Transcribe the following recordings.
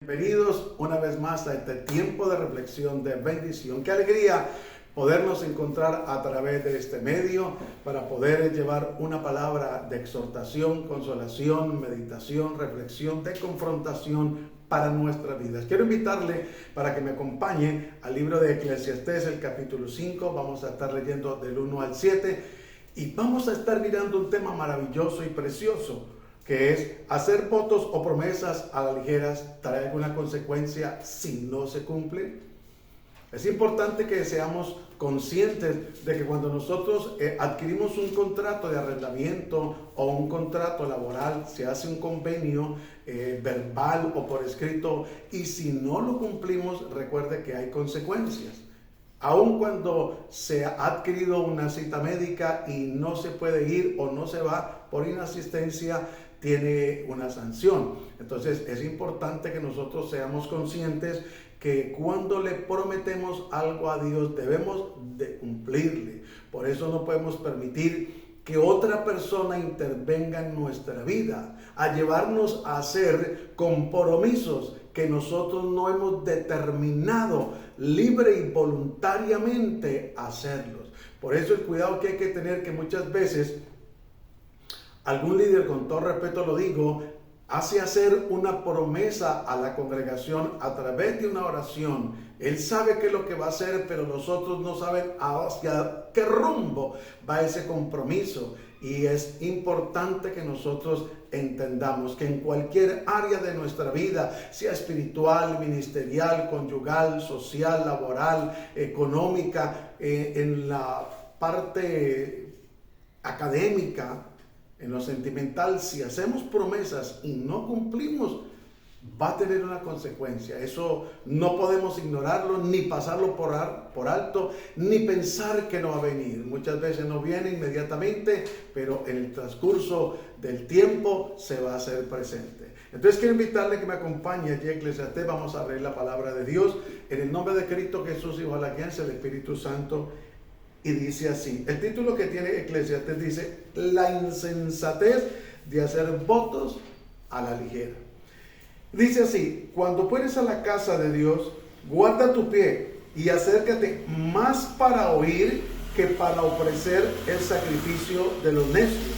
Bienvenidos una vez más a este tiempo de reflexión, de bendición. Qué alegría podernos encontrar a través de este medio para poder llevar una palabra de exhortación, consolación, meditación, reflexión, de confrontación para nuestras vidas. Quiero invitarle para que me acompañe al libro de Eclesiastés, el capítulo 5. Vamos a estar leyendo del 1 al 7 y vamos a estar mirando un tema maravilloso y precioso, que es hacer votos o promesas a la ligera trae alguna consecuencia si no se cumplen. Es importante que seamos conscientes de que cuando nosotros adquirimos un contrato de arrendamiento o un contrato laboral, se hace un convenio verbal o por escrito, y si no lo cumplimos, recuerde que hay consecuencias. Aun cuando se ha adquirido una cita médica y no se puede ir o no se va por inasistencia, tiene una sanción. Entonces es importante que nosotros seamos conscientes que cuando le prometemos algo a Dios debemos de cumplirle. Por eso no podemos permitir que otra persona intervenga en nuestra vida a llevarnos a hacer compromisos que nosotros no hemos determinado libre y voluntariamente hacerlos. Por eso el cuidado que hay que tener, que muchas veces algún líder, con todo respeto lo digo, hace hacer una promesa a la congregación a través de una oración. Él sabe qué es lo que va a hacer, pero nosotros no sabemos hacia qué rumbo va ese compromiso. Y es importante que nosotros entendamos que en cualquier área de nuestra vida, sea espiritual, ministerial, conyugal, social, laboral, económica, en la parte académica, en lo sentimental, si hacemos promesas y no cumplimos, va a tener una consecuencia. Eso no podemos ignorarlo, ni pasarlo por alto, ni pensar que no va a venir. Muchas veces no viene inmediatamente, pero en el transcurso del tiempo se va a hacer presente. Entonces quiero invitarle que me acompañe allí a Eclesiastés. Vamos a leer la palabra de Dios en el nombre de Cristo Jesús y bajo la guianza del Espíritu Santo. Y dice así, el título que tiene Eclesiastés dice: la insensatez de hacer votos a la ligera. Dice así: cuando fueres a la casa de Dios, guarda tu pie y acércate más para oír que para ofrecer el sacrificio de los necios,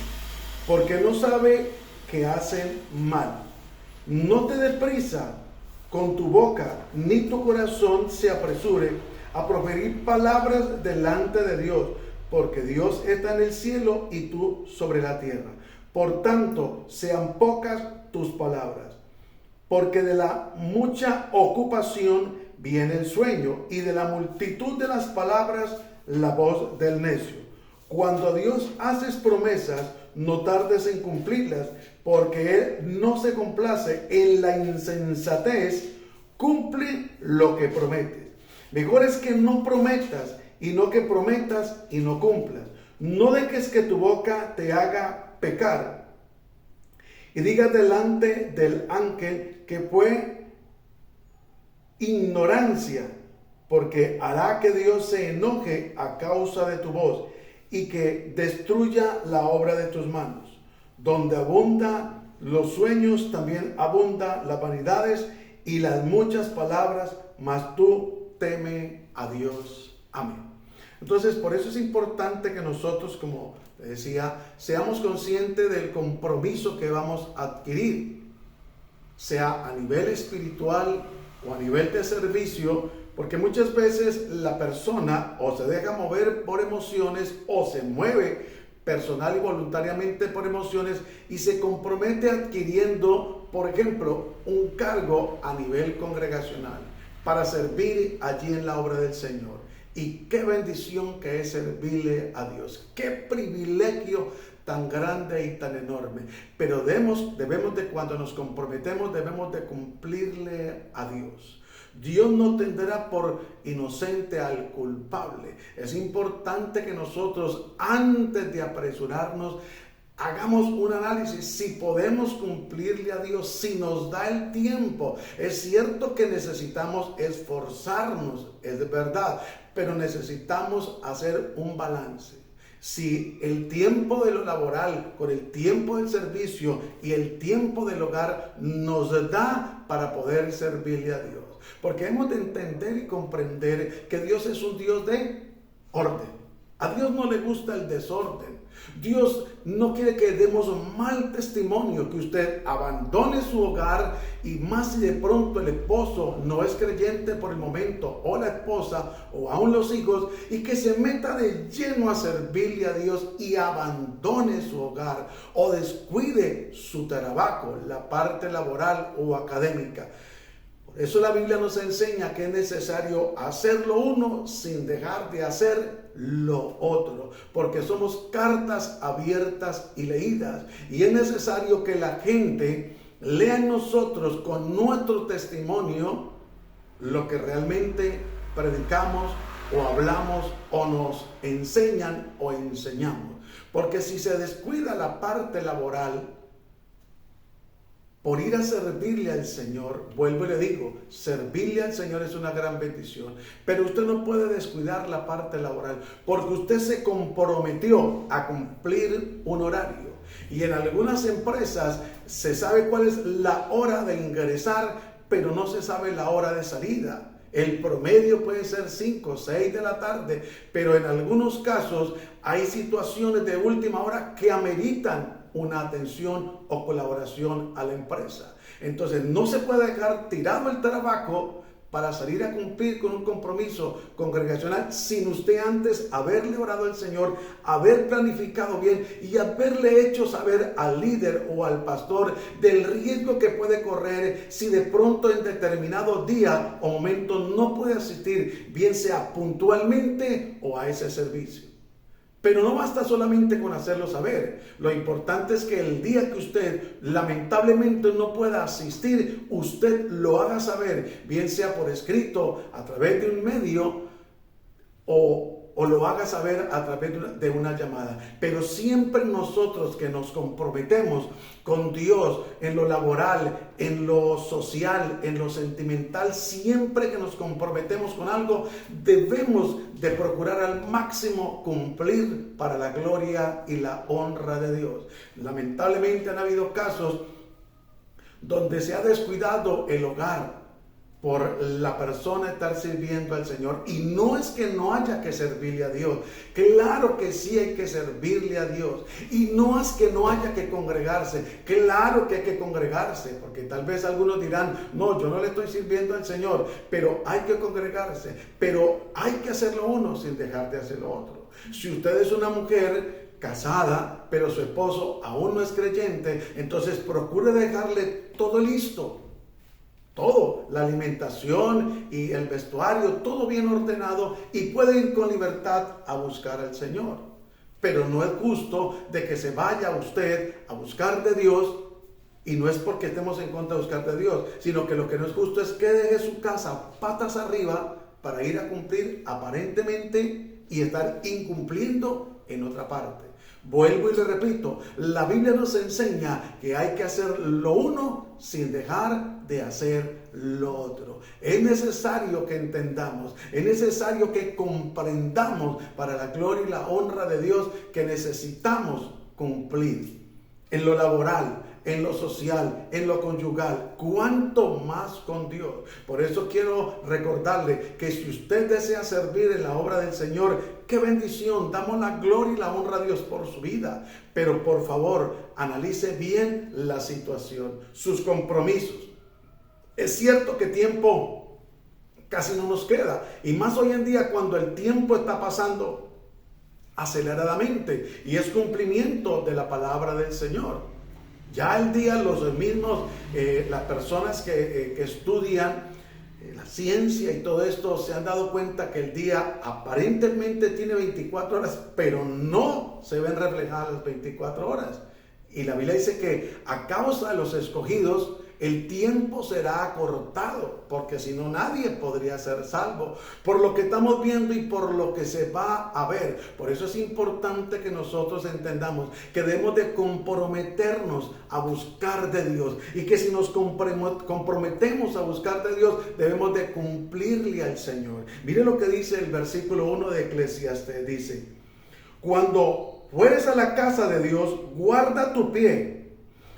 porque no sabe que hacen mal. No te dé prisa con tu boca, ni tu corazón se apresure a proferir palabras delante de Dios, porque Dios está en el cielo y tú sobre la tierra. Por tanto, sean pocas tus palabras, porque de la mucha ocupación viene el sueño, y de la multitud de las palabras la voz del necio. Cuando a Dios haces promesas, no tardes en cumplirlas, porque Él no se complace en la insensatez. Cumple lo que prometes. Mejor es que no prometas y no que prometas y no cumplas. No dejes que tu boca te haga pecar y digas delante del ángel que fue ignorancia, porque hará que Dios se enoje a causa de tu voz y que destruya la obra de tus manos. Donde abundan los sueños, también abundan las vanidades y las muchas palabras, mas tú teme a Dios. Amén. Entonces, por eso es importante que nosotros, como decía, seamos conscientes del compromiso que vamos a adquirir, sea a nivel espiritual o a nivel de servicio, porque muchas veces la persona o se deja mover por emociones o se mueve personal y voluntariamente por emociones y se compromete adquiriendo, por ejemplo, un cargo a nivel congregacional para servir allí en la obra del Señor. Y qué bendición que es servirle a Dios. Qué privilegio tan grande y tan enorme. Pero debemos de, cuando nos comprometemos, debemos de cumplirle a Dios. Dios no tendrá por inocente al culpable. Es importante que nosotros, antes de apresurarnos, hagamos un análisis si podemos cumplirle a Dios, si nos da el tiempo. Es cierto que necesitamos esforzarnos, es verdad, pero necesitamos hacer un balance. Si el tiempo de lo laboral con el tiempo del servicio y el tiempo del hogar nos da para poder servirle a Dios. Porque hemos de entender y comprender que Dios es un Dios de orden. A Dios no le gusta el desorden. Dios no quiere que demos mal testimonio, que usted abandone su hogar, y más si de pronto el esposo no es creyente por el momento, o la esposa, o aún los hijos, y que se meta de lleno a servirle a Dios y abandone su hogar o descuide su trabajo, la parte laboral o académica. Por eso la Biblia nos enseña que es necesario hacer lo uno sin dejar de hacer lo otro, porque somos cartas abiertas y leídas, y es necesario que la gente lea en nosotros con nuestro testimonio lo que realmente predicamos o hablamos o nos enseñan o enseñamos. Porque si se descuida la parte laboral por ir a servirle al Señor, vuelvo y le digo, servirle al Señor es una gran bendición, pero usted no puede descuidar la parte laboral, porque usted se comprometió a cumplir un horario, y en algunas empresas se sabe cuál es la hora de ingresar, pero no se sabe la hora de salida. El promedio puede ser 5 o 6 de la tarde, pero en algunos casos hay situaciones de última hora que ameritan una atención o colaboración a la empresa. Entonces no se puede dejar tirado el trabajo para salir a cumplir con un compromiso congregacional sin usted antes haberle orado al Señor, haber planificado bien y haberle hecho saber al líder o al pastor del riesgo que puede correr si de pronto en determinado día o momento no puede asistir, bien sea puntualmente o a ese servicio. Pero no basta solamente con hacerlo saber. Lo importante es que el día que usted lamentablemente no pueda asistir, usted lo haga saber, bien sea por escrito, a través de un medio, o lo haga saber a través de una llamada. Pero siempre nosotros que nos comprometemos con Dios en lo laboral, en lo social, en lo sentimental, siempre que nos comprometemos con algo, debemos de procurar al máximo cumplir para la gloria y la honra de Dios. Lamentablemente han habido casos donde se ha descuidado el hogar por la persona estar sirviendo al Señor. Y no es que no haya que servirle a Dios. Claro que sí hay que servirle a Dios. Y no es que no haya que congregarse. Claro que hay que congregarse. Porque tal vez algunos dirán, no, yo no le estoy sirviendo al Señor. Pero hay que congregarse. Pero hay que hacerlo uno sin dejar de hacer lo otro. Si usted es una mujer casada, pero su esposo aún no es creyente, entonces procure dejarle todo listo. Todo, la alimentación y el vestuario, todo bien ordenado, y puede ir con libertad a buscar al Señor. Pero no es justo de que se vaya usted a buscar de Dios, y no es porque estemos en contra de buscar de Dios, sino que lo que no es justo es que deje su casa patas arriba para ir a cumplir aparentemente y estar incumpliendo en otra parte. Vuelvo y le repito, la Biblia nos enseña que hay que hacer lo uno sin dejar de hacer lo otro. Es necesario que entendamos, es necesario que comprendamos para la gloria y la honra de Dios que necesitamos cumplir en lo laboral, en lo social, en lo conyugal, cuanto más con Dios. Por eso quiero recordarle que si usted desea servir en la obra del Señor, qué bendición, damos la gloria y la honra a Dios por su vida. Pero por favor, analice bien la situación, sus compromisos. Es cierto que tiempo casi no nos queda, y más hoy en día cuando el tiempo está pasando aceleradamente y es cumplimiento de la palabra del Señor. Ya el día los mismos, las personas que estudian la ciencia y todo esto se han dado cuenta que el día aparentemente tiene 24 horas, pero no se ven reflejadas las 24 horas. Y la Biblia dice que a causa de los escogidos, el tiempo será acortado, porque si no nadie podría ser salvo, por lo que estamos viendo y por lo que se va a ver. Por eso es importante que nosotros entendamos que debemos de comprometernos a buscar de Dios, y que si nos comprometemos a buscar de Dios, debemos de cumplirle al Señor. Mire lo que dice el versículo 1 de Eclesiastés, dice: cuando fueres a la casa de Dios, guarda tu pie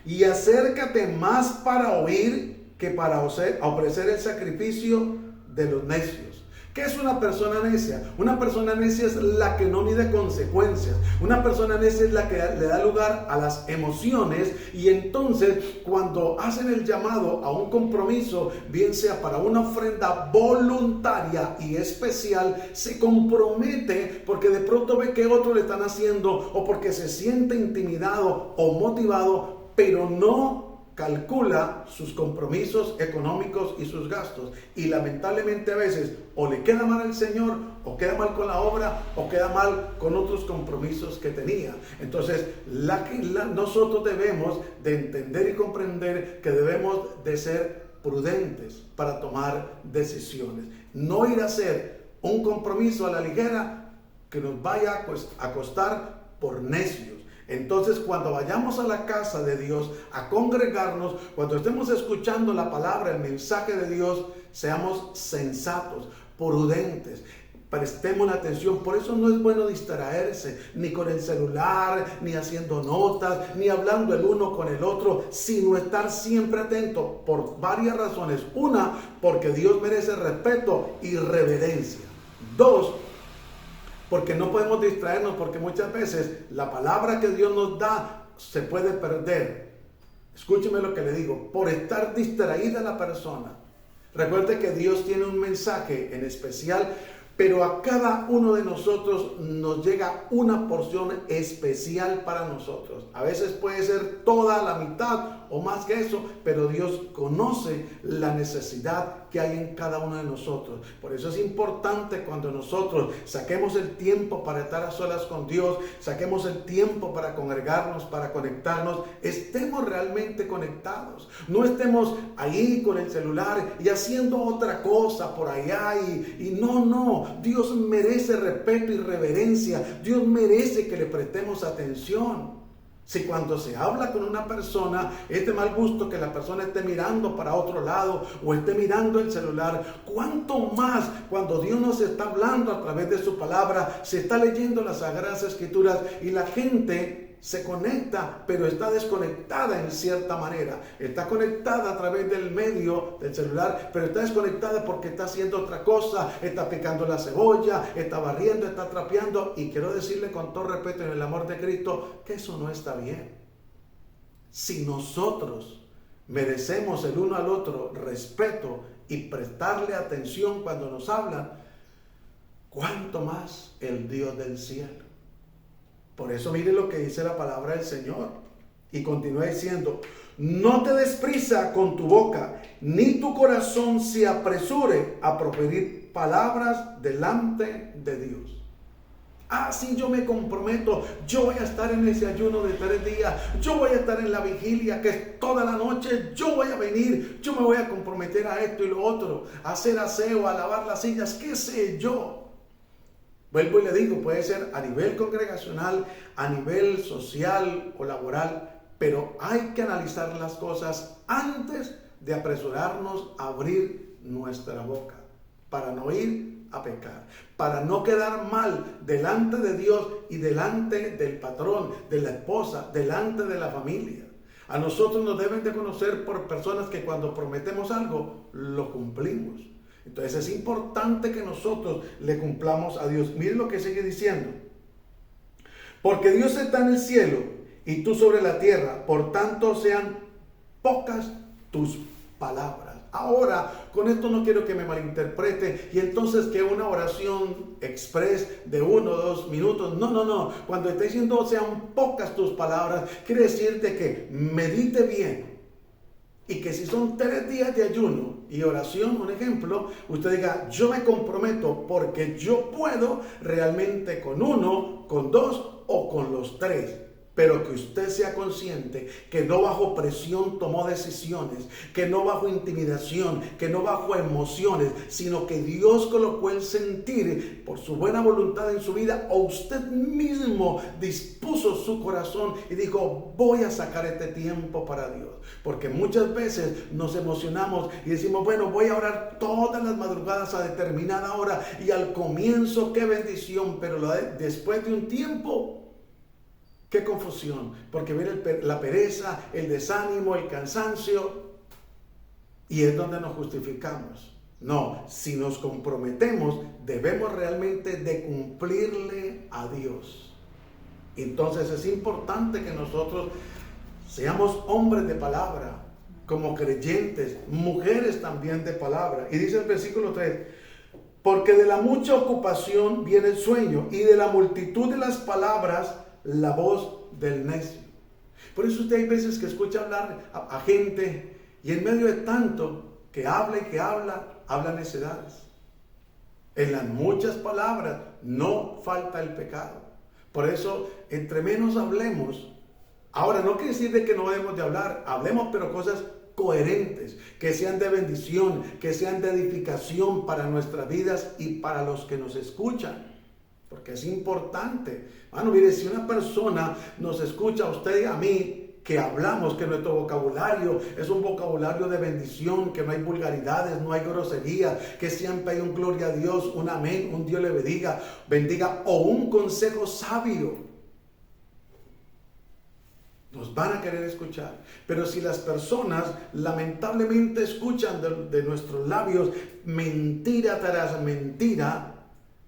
y acércate más para oír que para ofrecer el sacrificio de los necios. ¿Qué es una persona necia? Una persona necia es la que no mide consecuencias. Una persona necia es la que le da lugar a las emociones, y entonces cuando hacen el llamado a un compromiso, bien sea para una ofrenda voluntaria y especial, se compromete porque de pronto ve que otros le están haciendo, o porque se siente intimidado o motivado, pero no calcula sus compromisos económicos y sus gastos, y lamentablemente a veces o le queda mal al Señor, o queda mal con la obra, o queda mal con otros compromisos que tenía. Entonces nosotros debemos de entender y comprender que debemos de ser prudentes para tomar decisiones, no ir a hacer un compromiso a la ligera que nos vaya a costar por necios. Entonces, cuando vayamos a la casa de Dios a congregarnos, cuando estemos escuchando la palabra, el mensaje de Dios, seamos sensatos, prudentes, prestemos la atención. Por eso no es bueno distraerse, ni con el celular, ni haciendo notas, ni hablando el uno con el otro, sino estar siempre atento por varias razones. Una, porque Dios merece respeto y reverencia. Dos, porque no podemos distraernos, porque muchas veces la palabra que Dios nos da se puede perder. Escúcheme lo que le digo, por estar distraída la persona. Recuerde que Dios tiene un mensaje en especial, pero a cada uno de nosotros nos llega una porción especial para nosotros. A veces puede ser toda la mitad o más que eso, pero Dios conoce la necesidad que hay en cada uno de nosotros. Por eso es importante cuando nosotros saquemos el tiempo para estar a solas con Dios, saquemos el tiempo para congregarnos, para conectarnos, estemos realmente conectados. No estemos ahí con el celular y haciendo otra cosa por allá y no. Dios merece respeto y reverencia. Dios merece que le prestemos atención. Si cuando se habla con una persona es de mal gusto que la persona esté mirando para otro lado o esté mirando el celular, cuánto más cuando Dios nos está hablando a través de su palabra, se está leyendo las Sagradas Escrituras y la gente se conecta, pero está desconectada en cierta manera. Está conectada a través del medio del celular, pero está desconectada porque está haciendo otra cosa, está picando la cebolla, está barriendo, está trapeando. Y quiero decirle con todo respeto en el amor de Cristo que eso no está bien. Si nosotros merecemos el uno al otro respeto y prestarle atención cuando nos hablan, ¿cuánto más el Dios del cielo? Por eso mire lo que dice la palabra del Señor. Y continúa diciendo, no te des prisa con tu boca, ni tu corazón se apresure a proferir palabras delante de Dios. Si yo me comprometo, yo voy a estar en ese ayuno de 3 días, yo voy a estar en la vigilia que es toda la noche, yo voy a venir, yo me voy a comprometer a esto y lo otro, a hacer aseo, a lavar las sillas, qué sé yo. Vuelvo y le digo, puede ser a nivel congregacional, a nivel social o laboral, pero hay que analizar las cosas antes de apresurarnos a abrir nuestra boca, para no ir a pecar, para no quedar mal delante de Dios y delante del patrón, de la esposa, delante de la familia. A nosotros nos deben de conocer por personas que cuando prometemos algo, lo cumplimos. Entonces es importante que nosotros le cumplamos a Dios. Miren lo que sigue diciendo. Porque Dios está en el cielo y tú sobre la tierra, por tanto sean pocas tus palabras. Ahora, con esto no quiero que me malinterprete y entonces que una oración express de 1 o 2 minutos. No. Cuando está diciendo sean pocas tus palabras, quiere decirte que medite bien. Y que si son 3 días de ayuno y oración, un ejemplo, usted diga, yo me comprometo porque yo puedo realmente con 1, con 2 o con los 3. Pero que usted sea consciente que no bajo presión tomó decisiones, que no bajo intimidación, que no bajo emociones, sino que Dios colocó el sentir por su buena voluntad en su vida, o usted mismo dispuso su corazón y dijo, voy a sacar este tiempo para Dios. Porque muchas veces nos emocionamos y decimos, bueno, voy a orar todas las madrugadas a determinada hora y al comienzo qué bendición, pero después de un tiempo, qué confusión, porque viene la pereza, el desánimo, el cansancio y es donde nos justificamos. No, si nos comprometemos, debemos realmente de cumplirle a Dios. Entonces es importante que nosotros seamos hombres de palabra, como creyentes, mujeres también de palabra. Y dice el versículo 3, porque de la mucha ocupación viene el sueño, y de la multitud de las palabras, la voz del necio. Por eso usted hay veces que escucha hablar a gente, y en medio de tanto que habla y que habla necedades. En las muchas palabras no falta el pecado. Por eso, entre menos hablemos, ahora no quiere decir de que no debemos de hablar, hablemos pero cosas coherentes, que sean de bendición, que sean de edificación para nuestras vidas y para los que nos escuchan. Porque es importante. Bueno, mire, si una persona nos escucha a usted y a mí, que hablamos, que nuestro vocabulario es un vocabulario de bendición, que no hay vulgaridades, no hay groserías, que siempre hay un gloria a Dios, un amén, un Dios le bendiga o un consejo sabio, nos van a querer escuchar. Pero si las personas lamentablemente escuchan de nuestros labios mentira tras mentira,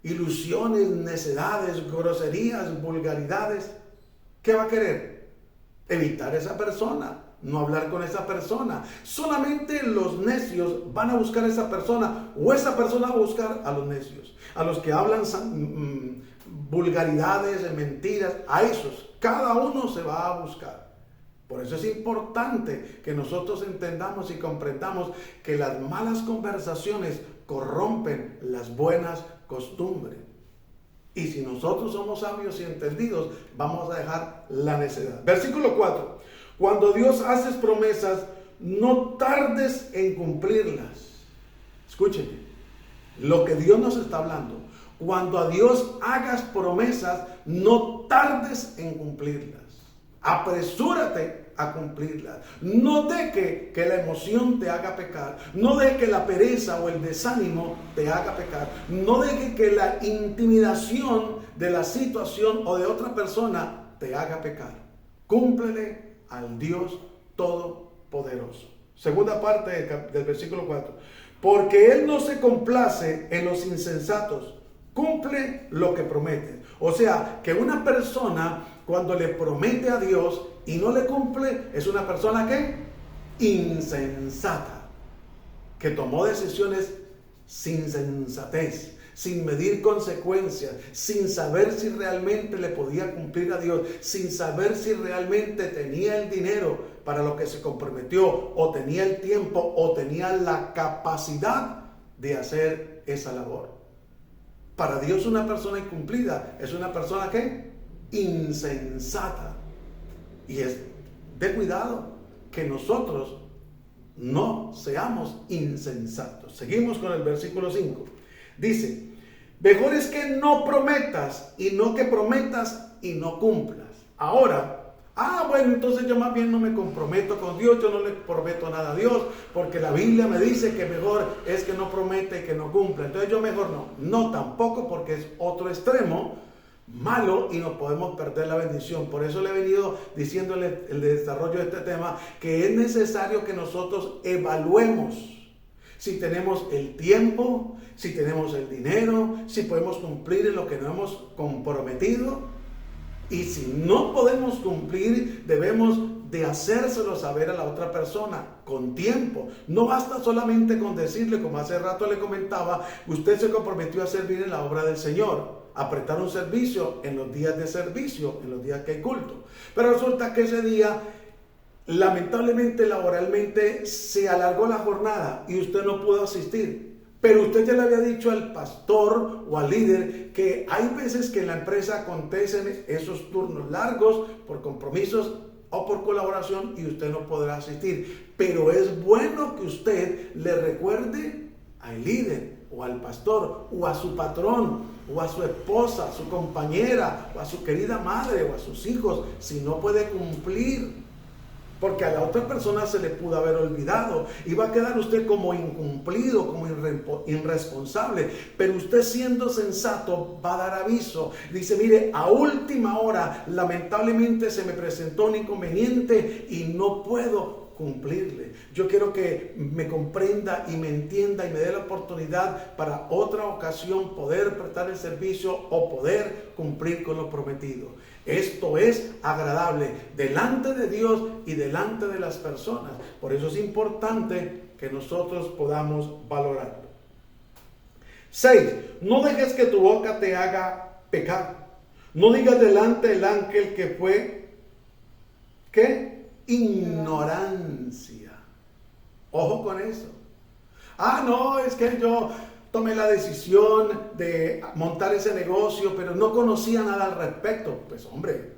ilusiones, necedades, groserías, vulgaridades, ¿qué va a querer? Evitar esa persona, no hablar con esa persona. Solamente los necios van a buscar a esa persona, o esa persona va a buscar a los necios, a los que hablan vulgaridades, mentiras, a esos. Cada uno se va a buscar. Por eso es importante que nosotros entendamos y comprendamos que las malas conversaciones corrompen las buenas costumbres. Y si nosotros somos sabios y entendidos, vamos a dejar la necedad. Versículo 4. Cuando Dios hace promesas, no tardes en cumplirlas. Escúchenme, lo que Dios nos está hablando. Cuando a Dios hagas promesas, no tardes en cumplirlas. Apresúrate a cumplirlas. No deje que la emoción te haga pecar. No deje que la pereza o el desánimo te haga pecar. No deje que la intimidación de la situación o de otra persona te haga pecar. Cúmplele al Dios Todopoderoso. Segunda parte del versículo 4. Porque Él no se complace en los insensatos. Cumple lo que promete. O sea, que una persona cuando le promete a Dios y no le cumple, es una persona que insensata, que tomó decisiones sin sensatez, sin medir consecuencias, sin saber si realmente le podía cumplir a Dios, sin saber si realmente tenía el dinero para lo que se comprometió, o tenía el tiempo, o tenía la capacidad de hacer esa labor. Para Dios una persona incumplida es una persona que insensata. Y es de cuidado que nosotros no seamos insensatos. Seguimos con el versículo 5. Dice, mejor es que no prometas y no que prometas y no cumplas. Ahora, bueno, entonces yo más bien no me comprometo con Dios, yo no le prometo nada a Dios, porque la Biblia me dice que mejor es que no promete y que no cumpla. Entonces yo mejor no. No tampoco, porque es otro extremo malo y nos podemos perder la bendición. Por eso le he venido diciéndole el desarrollo de este tema, que es necesario que nosotros evaluemos si tenemos el tiempo, si tenemos el dinero, si podemos cumplir en lo que nos hemos comprometido. Y si no podemos cumplir, debemos de hacérselo saber a la otra persona con tiempo. No basta solamente con decirle, como hace rato le comentaba, usted se comprometió a servir en la obra del Señor, a prestar un servicio en los días de servicio, en los días que hay culto. Pero resulta que ese día, lamentablemente, laboralmente, se alargó la jornada y usted no pudo asistir. Pero usted ya le había dicho al pastor o al líder que hay veces que en la empresa acontecen esos turnos largos por compromisos o por colaboración y usted no podrá asistir. Pero es bueno que usted le recuerde al líder o al pastor o a su patrón o a su esposa, a su compañera o a su querida madre o a sus hijos si no puede cumplir. Porque a la otra persona se le pudo haber olvidado y va a quedar usted como incumplido, como irresponsable. Pero usted, siendo sensato, va a dar aviso. Dice, mire, a última hora lamentablemente se me presentó un inconveniente y no puedo cumplirle. Yo quiero que me comprenda y me entienda y me dé la oportunidad para otra ocasión poder prestar el servicio o poder cumplir con lo prometido. Esto es agradable delante de Dios y delante de las personas. Por eso es importante que nosotros podamos valorarlo. 6. No dejes que tu boca te haga pecar. No digas delante del ángel que fue, ¿qué? Ignorancia. Ojo con eso. No, es que yo tomé la decisión de montar ese negocio, pero no conocía nada al respecto. Pues hombre,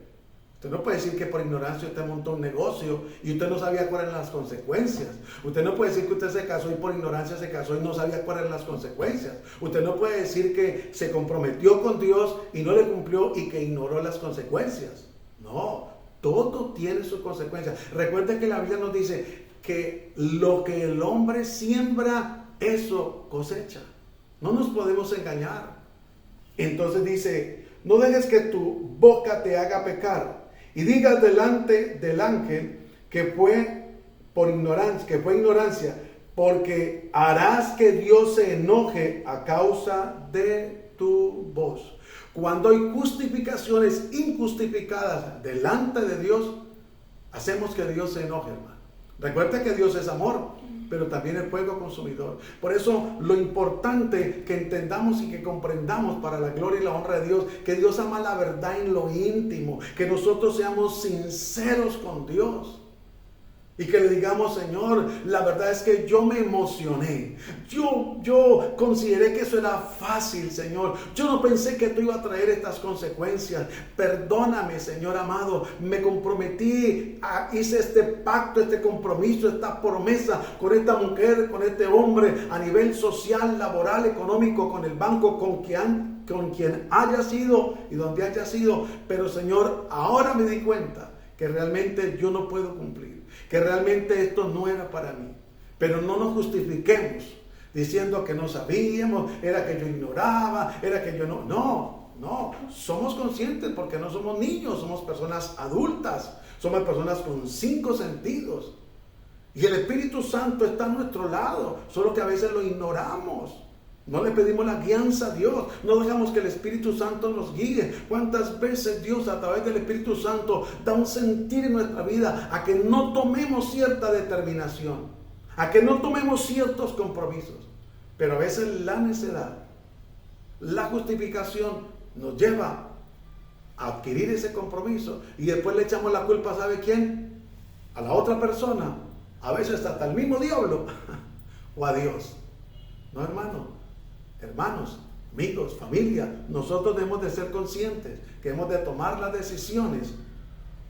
usted no puede decir que por ignorancia usted montó un negocio y usted no sabía cuáles eran las consecuencias. Usted no puede decir que usted se casó y por ignorancia se casó y no sabía cuáles eran las consecuencias. Usted no puede decir que se comprometió con Dios y no le cumplió y que ignoró las consecuencias. No, todo tiene sus consecuencias. Recuerde que la Biblia nos dice que lo que el hombre siembra, eso cosecha. No nos podemos engañar. Entonces dice, no dejes que tu boca te haga pecar y digas delante del ángel que fue ignorancia, porque harás que Dios se enoje a causa de tu voz. Cuando hay justificaciones injustificadas delante de Dios, hacemos que Dios se enoje, hermano. Recuerda que Dios es amor, pero también es fuego consumidor. Por eso lo importante que entendamos y que comprendamos para la gloria y la honra de Dios, que Dios ama la verdad en lo íntimo, que nosotros seamos sinceros con Dios. Y que le digamos, Señor, la verdad es que yo me emocioné. Yo consideré que eso era fácil, Señor. Yo no pensé que tú ibas a traer estas consecuencias. Perdóname, Señor amado. Me comprometí, hice este pacto, este compromiso, esta promesa con esta mujer, con este hombre, a nivel social, laboral, económico, con el banco, con quien haya sido y donde haya sido. Pero, Señor, ahora me di cuenta que realmente yo no puedo cumplir, que realmente esto no era para mí. Pero no nos justifiquemos diciendo que no sabíamos, era que yo ignoraba, era que yo no, somos conscientes porque no somos niños, somos personas adultas, somos personas con 5 sentidos. Y el Espíritu Santo está a nuestro lado, solo que a veces lo ignoramos. No le pedimos la guianza a Dios, no dejamos que el Espíritu Santo nos guíe. ¿Cuántas veces Dios a través del Espíritu Santo da un sentir en nuestra vida a que no tomemos cierta determinación, a que no tomemos ciertos compromisos? Pero a veces la necedad, la justificación nos lleva a adquirir ese compromiso y después le echamos la culpa, ¿sabe quién? A la otra persona, a veces hasta el mismo diablo o a Dios. No, hermanos, amigos, familia, nosotros debemos de ser conscientes que hemos de tomar las decisiones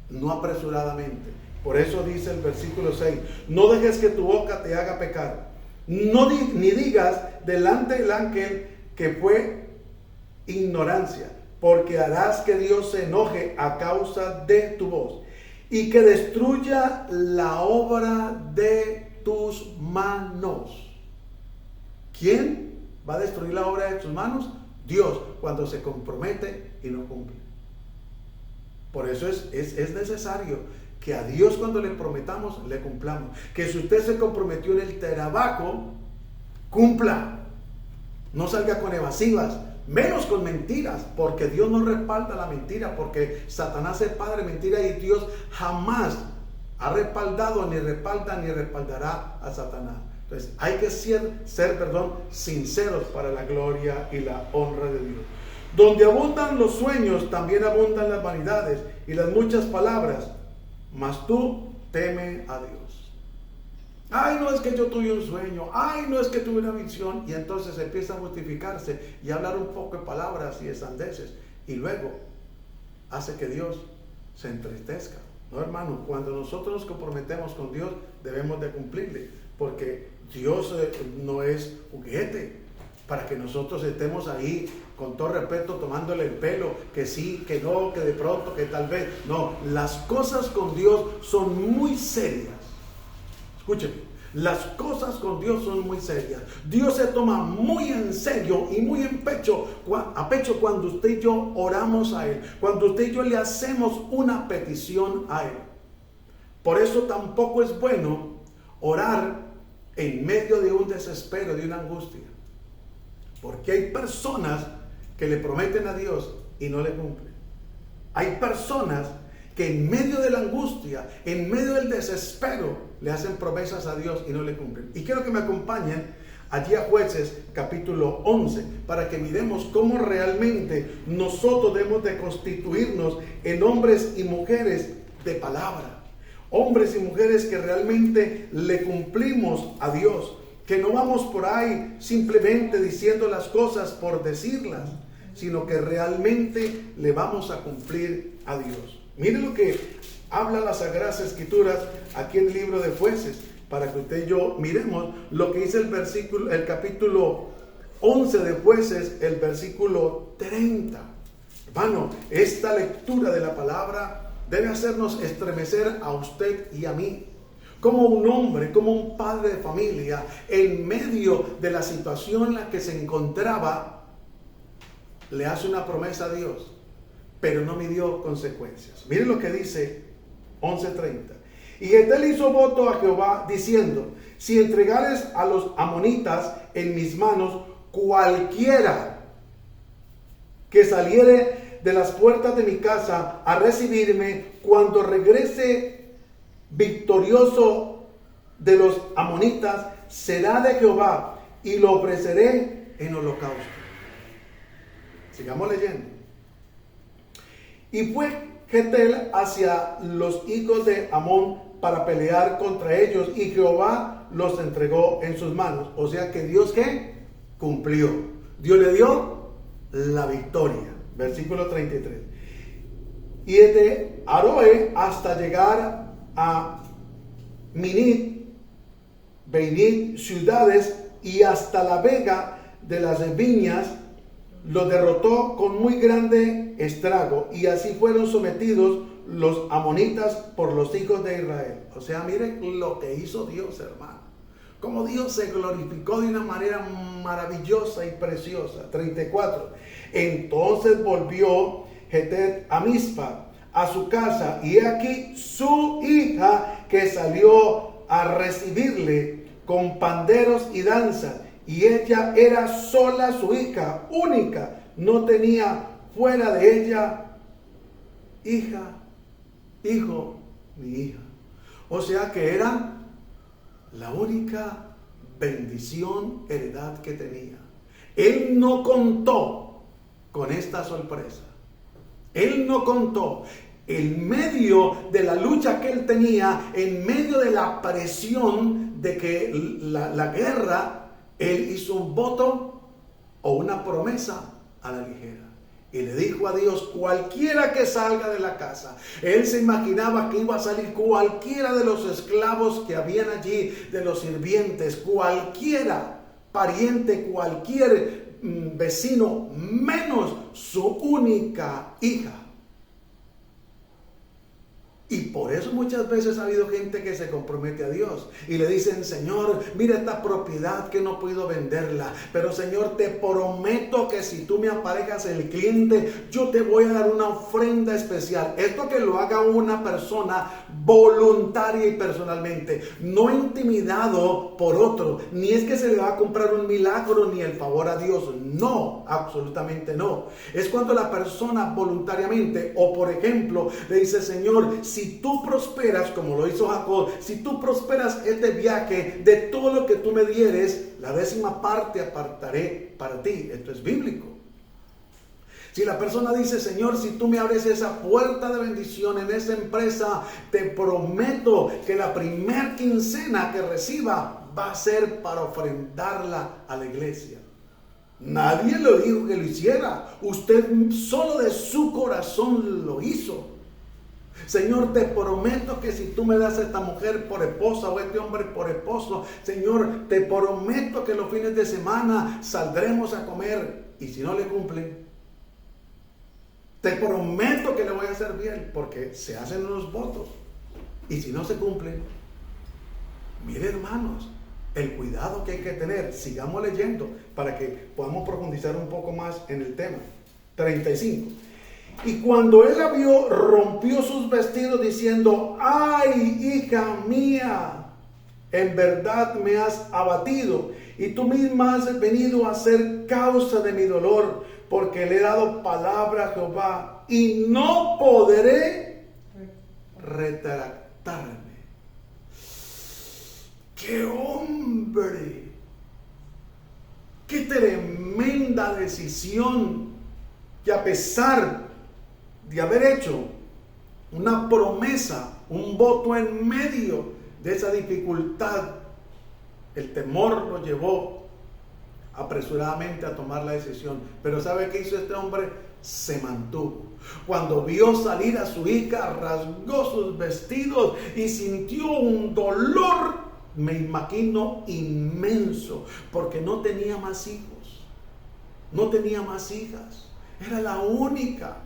no apresuradamente. Por eso dice el versículo 6, no dejes que tu boca te haga pecar, ni digas delante del ángel que fue ignorancia, porque harás que Dios se enoje a causa de tu voz y que destruya la obra de tus manos. ¿Quién va a destruir la obra de tus manos? Dios, cuando se compromete y no cumple. Por eso es necesario que a Dios cuando le prometamos, le cumplamos. Que si usted se comprometió en el trabajo, cumpla. No salga con evasivas, menos con mentiras, porque Dios no respalda la mentira, porque Satanás es padre de mentira y Dios jamás ha respaldado, ni respalda, ni respaldará a Satanás. Entonces hay que ser sinceros para la gloria y la honra de Dios. Donde abundan los sueños, también abundan las vanidades y las muchas palabras, mas tú teme a Dios. Ay, no es que yo tuve un sueño, ay, no es que tuve una visión, y entonces empieza a justificarse y a hablar un poco de palabras y de sandeces, y luego hace que Dios se entristezca. No, hermano, cuando nosotros nos comprometemos con Dios, debemos de cumplirle, porque Dios no es juguete para que nosotros estemos ahí con todo respeto tomándole el pelo, que sí, que no, que de pronto, que tal vez. No, las cosas con Dios son muy serias. Escúcheme, las cosas con Dios son muy serias. Dios se toma muy en serio y muy a pecho cuando usted y yo oramos a Él, cuando usted y yo le hacemos una petición a Él. Por eso tampoco es bueno orar en medio de un desespero, de una angustia. Porque hay personas que le prometen a Dios y no le cumplen. Hay personas que en medio de la angustia, en medio del desespero, le hacen promesas a Dios y no le cumplen. Y quiero que me acompañen allí a Jueces capítulo 11 para que miremos cómo realmente nosotros debemos de constituirnos en hombres y mujeres de palabra. Hombres y mujeres que realmente le cumplimos a Dios. Que no vamos por ahí simplemente diciendo las cosas por decirlas, sino que realmente le vamos a cumplir a Dios. Miren lo que habla las Sagradas Escrituras aquí en el libro de Jueces, para que usted y yo miremos lo que dice el capítulo 11 de Jueces, el versículo 30. Hermano, esta lectura de la palabra debe hacernos estremecer a usted y a mí. Como un hombre, como un padre de familia, en medio de la situación en la que se encontraba, le hace una promesa a Dios, pero no midió consecuencias. Miren lo que dice 11:30. Y Getel hizo voto a Jehová diciendo: si entregares a los amonitas en mis manos, cualquiera que saliere de las puertas de mi casa a recibirme, cuando regrese victorioso de los amonitas, será de Jehová, y lo ofreceré en holocausto. Sigamos leyendo. Y fue Getel hacia los hijos de Amón para pelear contra ellos, y Jehová los entregó en sus manos. O sea que Dios, ¿qué? Cumplió. Dios le dio la victoria. Versículo 33. Y desde Aroe hasta llegar a Minit, Beinit, ciudades, y hasta la vega de las viñas, los derrotó con muy grande estrago, y así fueron sometidos los amonitas por los hijos de Israel. O sea, miren lo que hizo Dios, hermano. Como Dios se glorificó de una manera maravillosa y preciosa. 34. Entonces volvió Getel a Mizpa, a su casa, y he aquí su hija que salió a recibirle con panderos y danza, y ella era sola su hija, única, no tenía fuera de ella hija, hijo ni hija. O sea que era la única bendición, heredad que tenía. Él no contó con esta sorpresa. Él no contó. En medio de la lucha que él tenía, en medio de la presión de que la guerra, él hizo un voto o una promesa a la ligera. Y le dijo a Dios: cualquiera que salga de la casa. Él se imaginaba que iba a salir cualquiera de los esclavos que habían allí, de los sirvientes, cualquiera pariente, cualquier vecino, menos su única hija. Y por eso muchas veces ha habido gente que se compromete a Dios y le dicen: Señor, mira esta propiedad que no he podido venderla, pero Señor, te prometo que si tú me aparejas el cliente, yo te voy a dar una ofrenda especial. Esto que lo haga una persona voluntaria y personalmente, no intimidado por otro, ni es que se le va a comprar un milagro ni el favor a Dios. No, absolutamente no. Es cuando la persona voluntariamente, o por ejemplo, le dice: Señor, si tú prosperas, como lo hizo Jacob, si tú prosperas este viaje, de todo lo que tú me dieres, la 10ª parte apartaré para ti. Esto es bíblico. Si la persona dice: Señor, si tú me abres esa puerta de bendición en esa empresa, te prometo que la primer quincena que reciba va a ser para ofrendarla a la iglesia. Nadie le dijo que lo hiciera. Usted solo de su corazón lo hizo. Señor, te prometo que si tú me das a esta mujer por esposa o este hombre por esposo, Señor, te prometo que los fines de semana saldremos a comer. Y si no le cumplen, te prometo que le voy a hacer bien, porque se hacen unos votos. Y si no se cumplen, mire, hermanos, el cuidado que hay que tener. Sigamos leyendo para que podamos profundizar un poco más en el tema. 35. Y cuando él la vio, rompió sus vestidos diciendo: ay, hija mía, en verdad me has abatido, y tú misma has venido a ser causa de mi dolor, porque le he dado palabra a Jehová, y no podré retractarme. ¡Qué hombre! ¡Qué tremenda decisión! Que a pesar de haber hecho una promesa, un voto en medio de esa dificultad, el temor lo llevó apresuradamente a tomar la decisión. Pero ¿sabe qué hizo este hombre? Se mantuvo. Cuando vio salir a su hija, rasgó sus vestidos y sintió un dolor, me imagino, inmenso, porque no tenía más hijos, no tenía más hijas, era la única.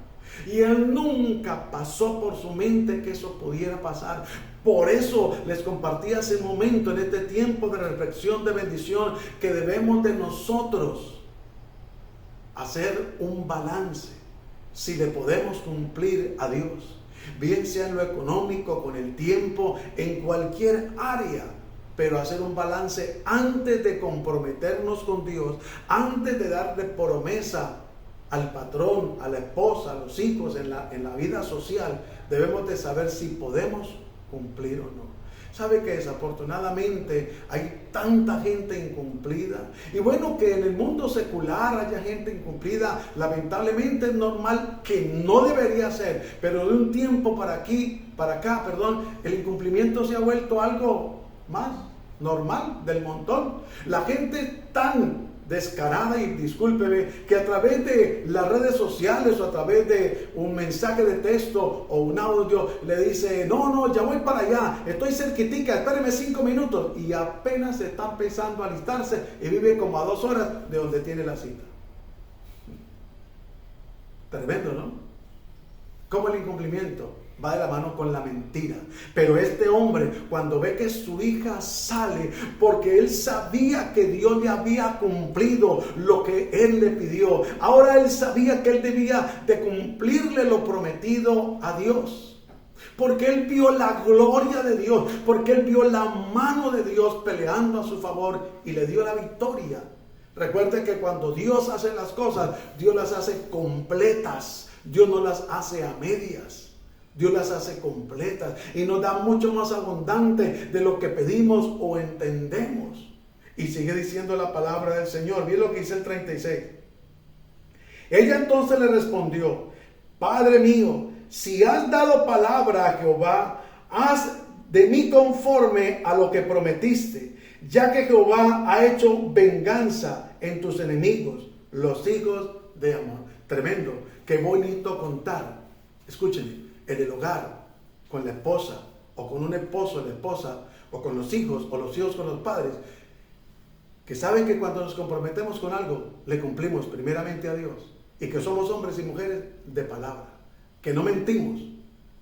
Y él nunca pasó por su mente que eso pudiera pasar. Por eso les compartí hace un momento, en este tiempo de reflexión, de bendición, que debemos de nosotros hacer un balance, si le podemos cumplir a Dios, bien sea en lo económico, con el tiempo, en cualquier área. Pero hacer un balance antes de comprometernos con Dios, antes de darle promesa al patrón, a la esposa, a los hijos, en la vida social, debemos de saber si podemos cumplir o no. ¿Sabe que desafortunadamente hay tanta gente incumplida? Y bueno, que en el mundo secular haya gente incumplida, lamentablemente es normal, que no debería ser, pero de un tiempo para acá, el incumplimiento se ha vuelto algo más normal del montón. La gente tan descarada, y discúlpeme, que a través de las redes sociales o a través de un mensaje de texto o un audio le dice: no, ya voy para allá, estoy cerquitica, espéreme 5 minutos, y apenas se está empezando a alistarse y vive como a 2 horas de donde tiene la cita. Tremendo, ¿no? Como el incumplimiento va de la mano con la mentira. Pero este hombre, cuando ve que su hija sale, porque él sabía que Dios le había cumplido lo que él le pidió, ahora él sabía que él debía de cumplirle lo prometido a Dios, porque él vio la gloria de Dios, porque él vio la mano de Dios peleando a su favor y le dio la victoria. Recuerde que cuando Dios hace las cosas, Dios las hace completas. Dios no las hace a medias. Dios las hace completas y nos da mucho más abundante de lo que pedimos o entendemos. Y sigue diciendo la palabra del Señor. Miren lo que dice el 36. Ella entonces le respondió: Padre mío, si has dado palabra a Jehová, haz de mí conforme a lo que prometiste, ya que Jehová ha hecho venganza en tus enemigos, los hijos de Amón. Tremendo, qué bonito contar. Escúchenme. En el hogar, con la esposa, o con un esposo, la esposa, o con los hijos con los padres, que saben que cuando nos comprometemos con algo, le cumplimos primeramente a Dios, y que somos hombres y mujeres de palabra, que no mentimos,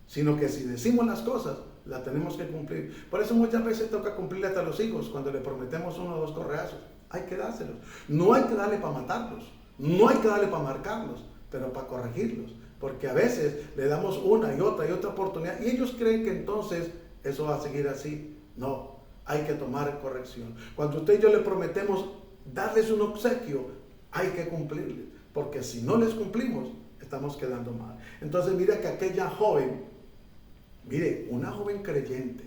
sino que si decimos las cosas, las tenemos que cumplir. Por eso muchas veces toca cumplirle hasta a los hijos, cuando le prometemos 1 o 2 correazos, hay que dárselos. No hay que darle para matarlos, no hay que darle para marcarlos, pero para corregirlos. Porque a veces le damos una y otra oportunidad y ellos creen que entonces eso va a seguir así. No, hay que tomar corrección. Cuando usted y yo le prometemos darles un obsequio, hay que cumplirles. Porque si no les cumplimos, estamos quedando mal. Entonces mira que aquella joven, una joven creyente,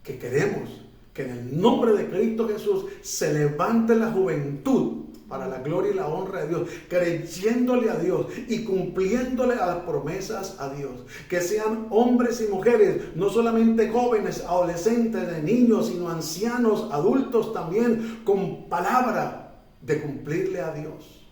que queremos que en el nombre de Cristo Jesús se levante la juventud para la gloria y la honra de Dios, creyéndole a Dios y cumpliéndole a las promesas a Dios. Que sean hombres y mujeres, no solamente jóvenes, adolescentes, niños, sino ancianos, adultos también, con palabra de cumplirle a Dios.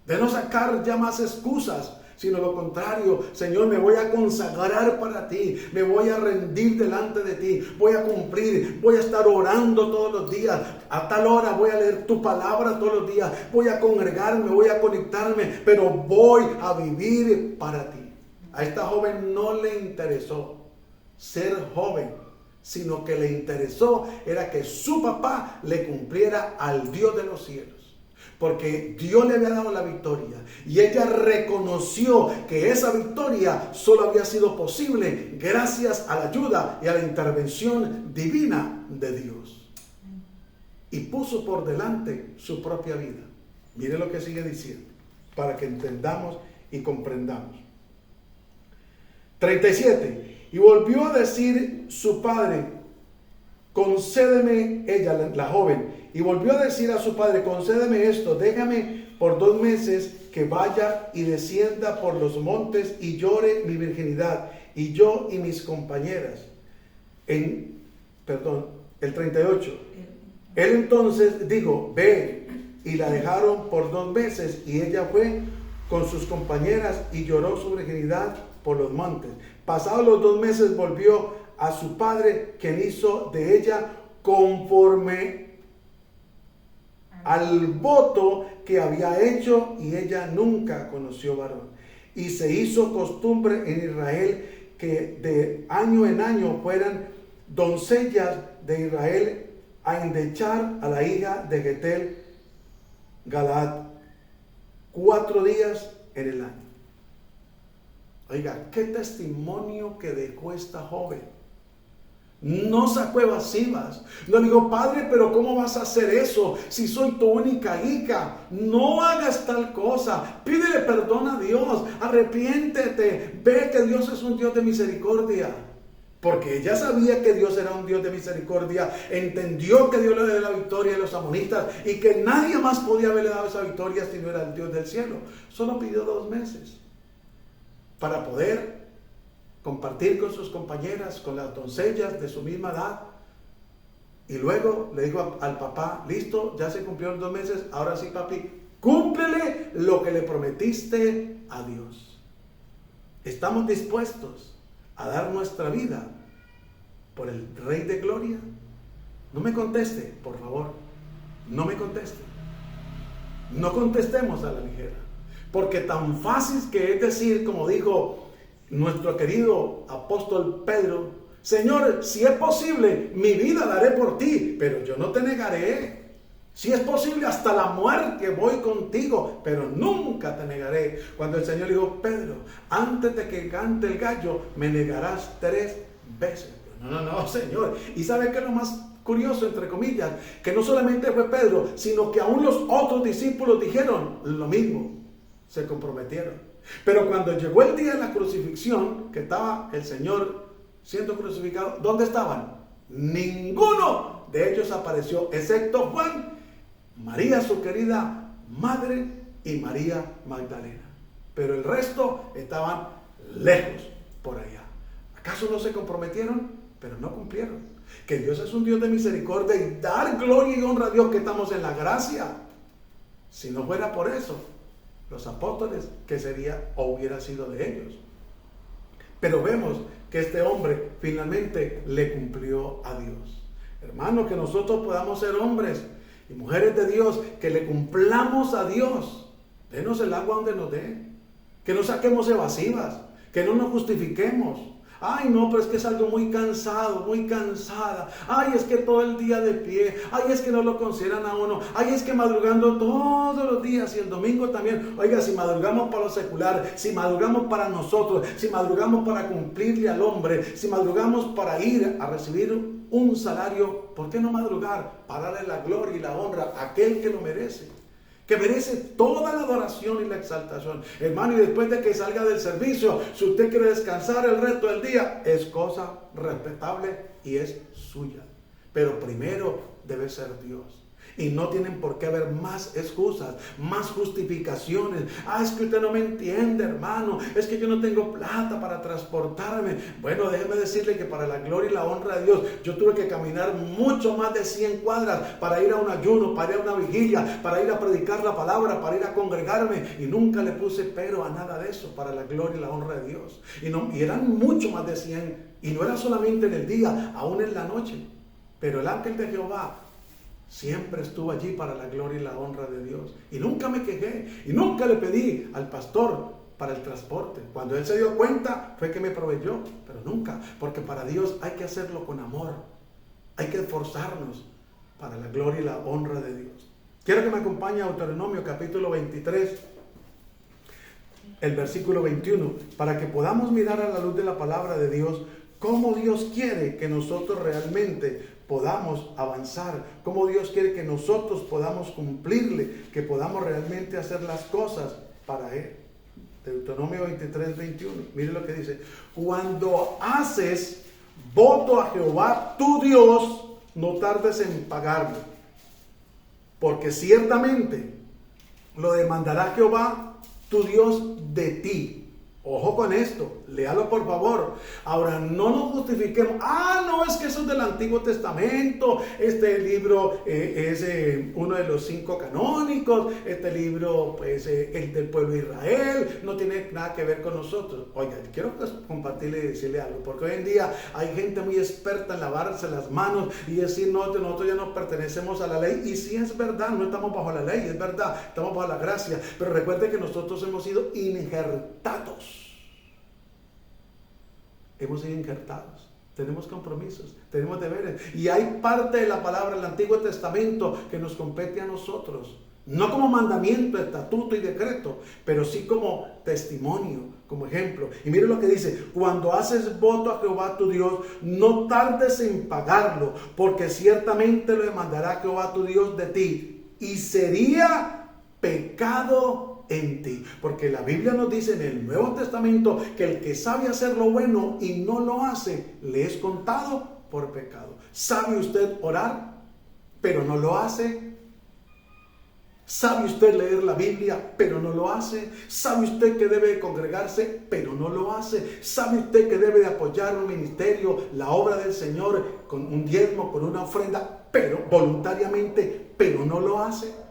De no sacar ya más excusas, sino lo contrario: Señor, me voy a consagrar para ti, me voy a rendir delante de ti, voy a cumplir, voy a estar orando todos los días, a tal hora voy a leer tu palabra todos los días, voy a congregarme, voy a conectarme, pero voy a vivir para ti. A esta joven no le interesó ser joven, sino que le interesó era que su papá le cumpliera al Dios de los cielos. porque Dios le había dado la victoria y ella reconoció que esa victoria solo había sido posible gracias a la ayuda y a la intervención divina de Dios. Y puso por delante su propia vida. Mire lo que sigue diciendo, para que entendamos y comprendamos. 37. Y volvió a decir su padre, concédeme, ella, la joven, y volvió a decir a su padre, concédeme esto, déjame por 2 meses que vaya y descienda por los montes y llore mi virginidad, y yo y mis compañeras. El 38. Él entonces dijo, ve, y la dejaron por 2 meses, y ella fue con sus compañeras y lloró su virginidad por los montes. Pasados los 2 meses volvió a su padre, quien hizo de ella conforme al voto que había hecho, y ella nunca conoció varón. Y se hizo costumbre en Israel que de año en año fueran doncellas de Israel a endechar a la hija de Getel Galaad 4 días en el año. Oiga, qué testimonio que dejó esta joven. No sacó evasivas. No digo, padre, pero ¿cómo vas a hacer eso si soy tu única hija? No hagas tal cosa. Pídele perdón a Dios. Arrepiéntete. Ve que Dios es un Dios de misericordia. Porque ella sabía que Dios era un Dios de misericordia. Entendió que Dios le dio la victoria a los amonitas y que nadie más podía haberle dado esa victoria si no era el Dios del cielo. Solo pidió 2 meses para poder compartir con sus compañeras, con las doncellas de su misma edad. Y luego le dijo al papá, listo, ya se cumplió los 2 meses, ahora sí, papi, cúmplele lo que le prometiste a Dios. ¿Estamos dispuestos a dar nuestra vida por el Rey de Gloria? No me conteste, por favor, no me conteste. No contestemos a la ligera, porque tan fácil que es decir, como dijo nuestro querido apóstol Pedro, Señor, si es posible, mi vida daré por ti, pero yo no te negaré. Si es posible, hasta la muerte voy contigo, pero nunca te negaré. Cuando el Señor dijo, Pedro, antes de que cante el gallo, me negarás 3 veces. No, Señor. ¿Y sabe qué es lo más curioso, entre comillas? Que no solamente fue Pedro, sino que aún los otros discípulos dijeron lo mismo. Se comprometieron. Pero cuando llegó el día de la crucifixión, que estaba el Señor siendo crucificado, ¿dónde estaban? Ninguno de ellos apareció, excepto Juan, María su querida madre y María Magdalena. Pero el resto estaban lejos por allá. ¿Acaso no se comprometieron? Pero no cumplieron. Que Dios es un Dios de misericordia y dar gloria y honra a Dios que estamos en la gracia. Si no fuera por eso, los apóstoles, ¿qué sería o hubiera sido de ellos? Pero vemos que este hombre finalmente le cumplió a Dios. Hermano, que nosotros podamos ser hombres y mujeres de Dios, que le cumplamos a Dios. Denos el agua donde nos dé. Que no saquemos evasivas, que no nos justifiquemos. Ay, no, pero es que es algo muy cansado, muy cansada. Ay, es que todo el día de pie. Ay, es que no lo consideran a uno. Ay, es que madrugando todos los días y el domingo también. Oiga, si madrugamos para lo secular, si madrugamos para nosotros, si madrugamos para cumplirle al hombre, si madrugamos para ir a recibir un salario, ¿por qué no madrugar? Para darle la gloria y la honra a aquel que lo merece, que merece toda la adoración y la exaltación. Hermano, y después de que salga del servicio, si usted quiere descansar el resto del día, es cosa respetable y es suya. Pero primero debe ser Dios. Y no tienen por qué haber más excusas, más justificaciones. Ah, es que usted no me entiende, hermano. Es que yo no tengo plata para transportarme. Bueno, déjeme decirle que para la gloria y la honra de Dios, yo tuve que caminar mucho más de 100 cuadras para ir a un ayuno, para ir a una vigilia, para ir a predicar la palabra, para ir a congregarme. Y nunca le puse pero a nada de eso, para la gloria y la honra de Dios. Y eran mucho más de 100. Y no era solamente en el día, aún en la noche. Pero el ángel de Jehová siempre estuvo allí para la gloria y la honra de Dios. Y nunca me quejé. Y nunca le pedí al pastor para el transporte. Cuando él se dio cuenta, fue que me proveyó. Pero nunca. Porque para Dios hay que hacerlo con amor. Hay que esforzarnos para la gloria y la honra de Dios. Quiero que me acompañe a Deuteronomio capítulo 23, el versículo 21, para que podamos mirar a la luz de la palabra de Dios cómo Dios quiere que nosotros realmente podamos avanzar, cómo Dios quiere que nosotros podamos cumplirle, que podamos realmente hacer las cosas para Él. Deuteronomio 23, 21, mire lo que dice: cuando haces voto a Jehová tu Dios, no tardes en pagarlo, porque ciertamente lo demandará Jehová tu Dios de ti. Ojo con esto, léalo por favor. Ahora, no nos justifiquemos. No, es que eso es del Antiguo Testamento. Este libro es uno de los 5 canónicos. Este libro, pues, el del pueblo de Israel. No tiene nada que ver con nosotros. Oiga, quiero compartirle y decirle algo. Porque hoy en día hay gente muy experta en lavarse las manos y decir, no, nosotros ya no pertenecemos a la ley. Y sí es verdad, no estamos bajo la ley, es verdad, estamos bajo la gracia. Pero recuerde que nosotros hemos sido injertados. Hemos sido injertados, tenemos compromisos, tenemos deberes, y hay parte de la palabra del Antiguo Testamento que nos compete a nosotros, no como mandamiento, estatuto y decreto, pero sí como testimonio, como ejemplo. Y mire lo que dice: cuando haces voto a Jehová tu Dios, no tardes en pagarlo, porque ciertamente lo demandará Jehová tu Dios de ti, y sería pecado en ti. Porque la Biblia nos dice en el Nuevo Testamento que el que sabe hacer lo bueno y no lo hace, le es contado por pecado. ¿Sabe usted orar, pero no lo hace? ¿Sabe usted leer la Biblia, pero no lo hace? ¿Sabe usted que debe congregarse, pero no lo hace? ¿Sabe usted que debe de apoyar un ministerio, la obra del Señor, con un diezmo, con una ofrenda, pero voluntariamente, pero no lo hace?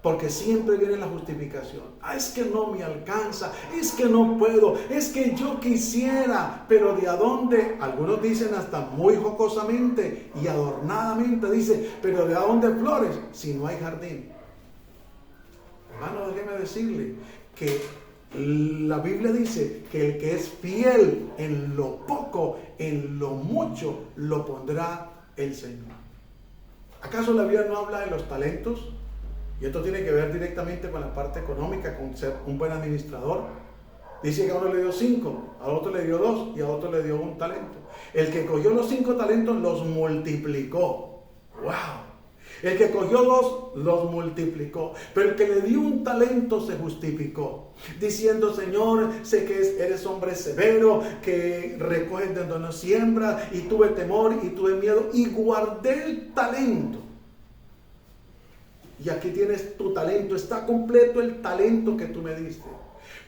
Porque siempre viene la justificación. Es que no me alcanza, es que no puedo, es que yo quisiera, pero ¿de a dónde? Algunos dicen hasta muy jocosamente y adornadamente, dice, pero ¿de a dónde flores si no hay jardín? Hermano, déjeme decirle que la Biblia dice que el que es fiel en lo poco, en lo mucho, lo pondrá el Señor. ¿Acaso la Biblia no habla de los talentos? Y esto tiene que ver directamente con la parte económica, con ser un buen administrador. Dice que a uno le dio 5, a otro le dio 2 y a otro le dio 1 talento. El que cogió los 5 talentos los multiplicó. ¡Wow! El que cogió 2 los multiplicó. Pero el que le dio 1 talento se justificó, diciendo: Señor, sé que eres hombre severo, que recoges de donde no siembras, y tuve temor y tuve miedo y guardé el talento. Y aquí tienes tu talento, está completo el talento que tú me diste.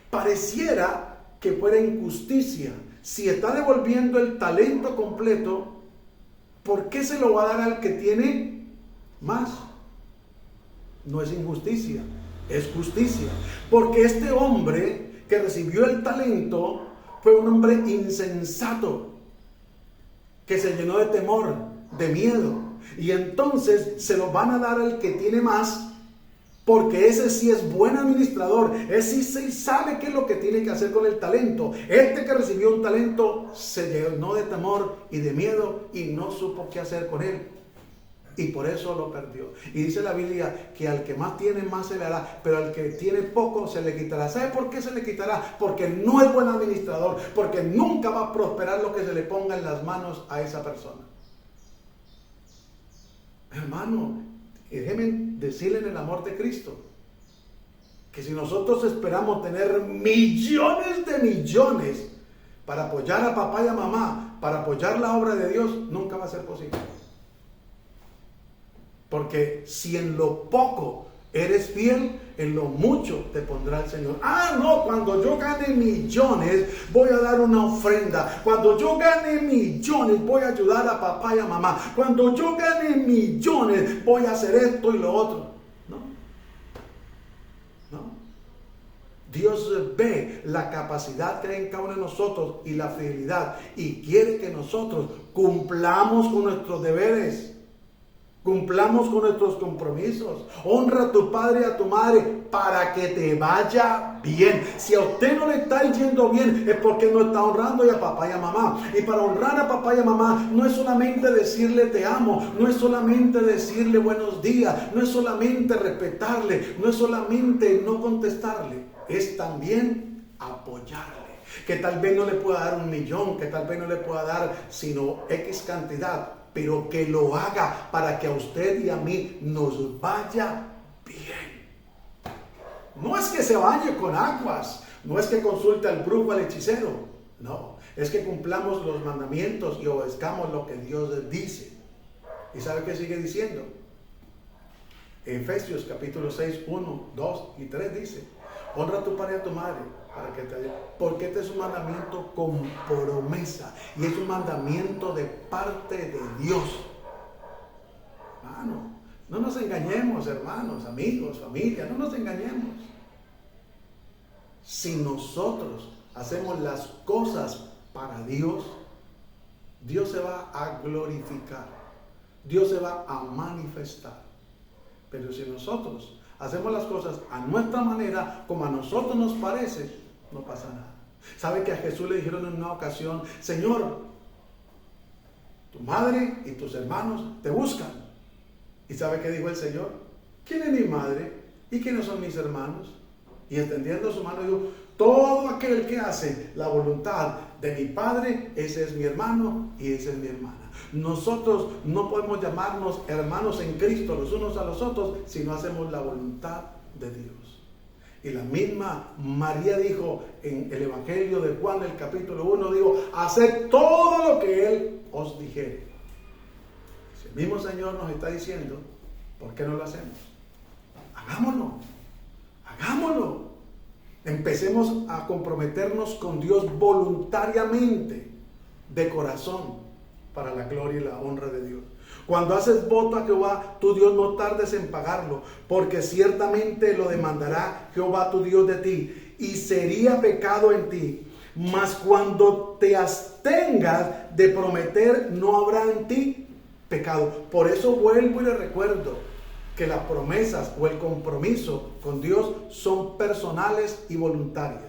Pareciera que fuera injusticia. Si está devolviendo el talento completo, ¿por qué se lo va a dar al que tiene más? No es injusticia, es justicia. Porque este hombre que recibió el talento fue un hombre insensato, que se llenó de temor, de miedo. Y entonces se lo van a dar al que tiene más, porque ese sí es buen administrador, ese sí sabe qué es lo que tiene que hacer con el talento. Este que recibió un talento se llenó de temor y de miedo y no supo qué hacer con él, y por eso lo perdió. Y dice la Biblia que al que más tiene, más se le hará, pero al que tiene poco se le quitará. ¿Sabe por qué se le quitará? Porque no es buen administrador, porque nunca va a prosperar lo que se le ponga en las manos a esa persona. Hermano, déjenme decirle en el amor de Cristo que si nosotros esperamos tener millones de millones para apoyar a papá y a mamá, para apoyar la obra de Dios, nunca va a ser posible. Porque si en lo poco eres fiel, en lo mucho te pondrá el Señor. No, cuando yo gane millones voy a dar una ofrenda. Cuando yo gane millones voy a ayudar a papá y a mamá. Cuando yo gane millones voy a hacer esto y lo otro. No. Dios ve la capacidad que hay en cada uno de nosotros y la fidelidad, y quiere que nosotros cumplamos con nuestros deberes. Cumplamos con nuestros compromisos. Honra a tu padre y a tu madre para que te vaya bien. Si a usted no le está yendo bien, es porque no está honrando a papá y a mamá. Y para honrar a papá y a mamá no es solamente decirle te amo, no es solamente decirle buenos días, no es solamente respetarle, no es solamente no contestarle, es también apoyarle. Que tal vez no le pueda dar 1 millón, que tal vez no le pueda dar sino X cantidad, pero que lo haga para que a usted y a mí nos vaya bien. No es que se bañe con aguas, no es que consulte al brujo, al hechicero, no, es que cumplamos los mandamientos y obedezcamos lo que Dios dice. ¿Y sabe qué sigue diciendo? Efesios capítulo 6, 1, 2 y 3 dice: honra a tu padre y a tu madre para que te ayude. Porque este es un mandamiento con promesa y es un mandamiento de parte de Dios. Hermano, no nos engañemos, hermanos, amigos, familia, no nos engañemos. Si nosotros hacemos las cosas para Dios, Dios se va a glorificar, Dios se va a manifestar. Pero si nosotros hacemos las cosas a nuestra manera, como a nosotros nos parece, no pasa nada. ¿Sabe que a Jesús le dijeron en una ocasión: Señor, tu madre y tus hermanos te buscan? ¿Y sabe qué dijo el Señor? ¿Quién es mi madre y quiénes son mis hermanos? Y extendiendo su mano dijo: todo aquel que hace la voluntad de mi Padre, ese es mi hermano y esa es mi hermana. Nosotros no podemos llamarnos hermanos en Cristo los unos a los otros si no hacemos la voluntad de Dios. Y la misma María dijo en el Evangelio de Juan, el capítulo 1, dijo: haced todo lo que Él os dijere. Si el mismo Señor nos está diciendo, ¿por qué no lo hacemos? Hagámoslo, hagámoslo. Empecemos a comprometernos con Dios voluntariamente, de corazón, para la gloria y la honra de Dios. Cuando haces voto a Jehová tu Dios, no tardes en pagarlo, porque ciertamente lo demandará Jehová tu Dios de ti, y sería pecado en ti. Mas cuando te abstengas de prometer, no habrá en ti pecado. Por eso vuelvo y le recuerdo que las promesas o el compromiso con Dios son personales y voluntarias.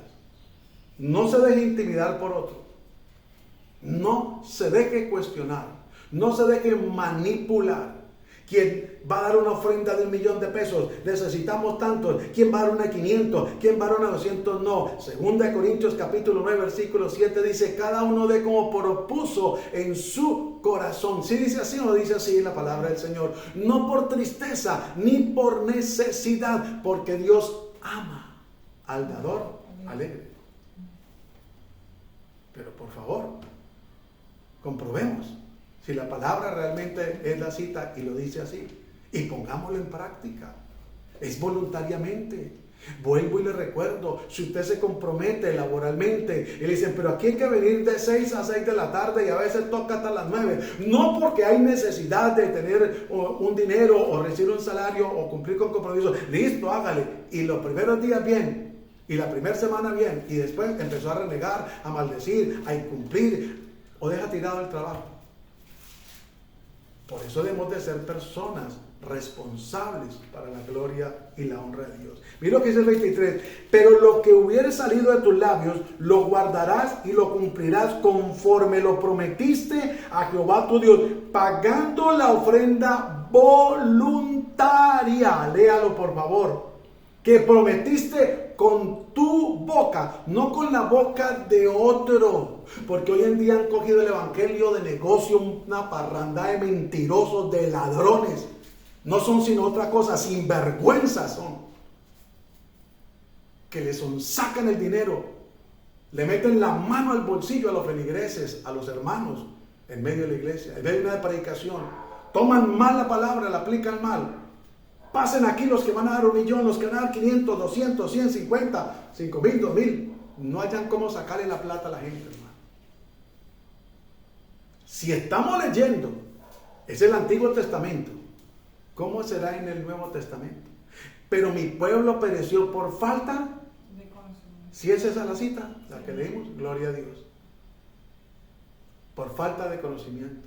No se deje intimidar por otro. No se deje cuestionar. No se deje manipular. ¿Quién va a dar una ofrenda de 1,000,000 de pesos? Necesitamos tantos. ¿Quién va a dar una 500? ¿Quién va a dar una 200? No. 2 Corintios capítulo 9 versículo 7 dice: cada uno dé como propuso en su corazón. ¿Sí dice así o no dice así la palabra del Señor? No por tristeza ni por necesidad, porque Dios ama al dador alegre. Pero por favor, comprobemos si la palabra realmente es la cita y lo dice así, y pongámoslo en práctica. Es voluntariamente. Vuelvo y le recuerdo, si usted se compromete laboralmente y le dicen: pero aquí hay que venir de 6 a 6 de la tarde y a veces toca hasta las 9, no porque hay necesidad de tener un dinero o recibir un salario o cumplir con compromisos, listo, hágale, y los primeros días bien, y la primera semana bien, y después empezó a renegar, a maldecir, a incumplir, o deja tirado el trabajo. Por eso debemos de ser personas responsables para la gloria y la honra de Dios. Mira lo que dice el 23: pero lo que hubiere salido de tus labios, lo guardarás y lo cumplirás conforme lo prometiste a Jehová tu Dios, pagando la ofrenda voluntaria. Léalo por favor. Que prometiste con tu boca, no con la boca de otro. Porque hoy en día han cogido el evangelio de negocio, una parranda de mentirosos, de ladrones. No son sino otra cosa, sinvergüenzas son. Que le sacan el dinero, le meten la mano al bolsillo a los feligreses, a los hermanos, en medio de la iglesia, en medio de una predicación. Toman mal la palabra, la aplican mal. Pasen aquí los que van a dar 1,000,000, los que van a dar 500, 200, 150, 5,000, 2,000. No hayan cómo sacarle la plata a la gente, hermano. Si estamos leyendo, es el Antiguo Testamento, ¿cómo será en el Nuevo Testamento? Pero mi pueblo pereció por falta de conocimiento. Si es esa la cita, la que leímos, gloria a Dios. Por falta de conocimiento.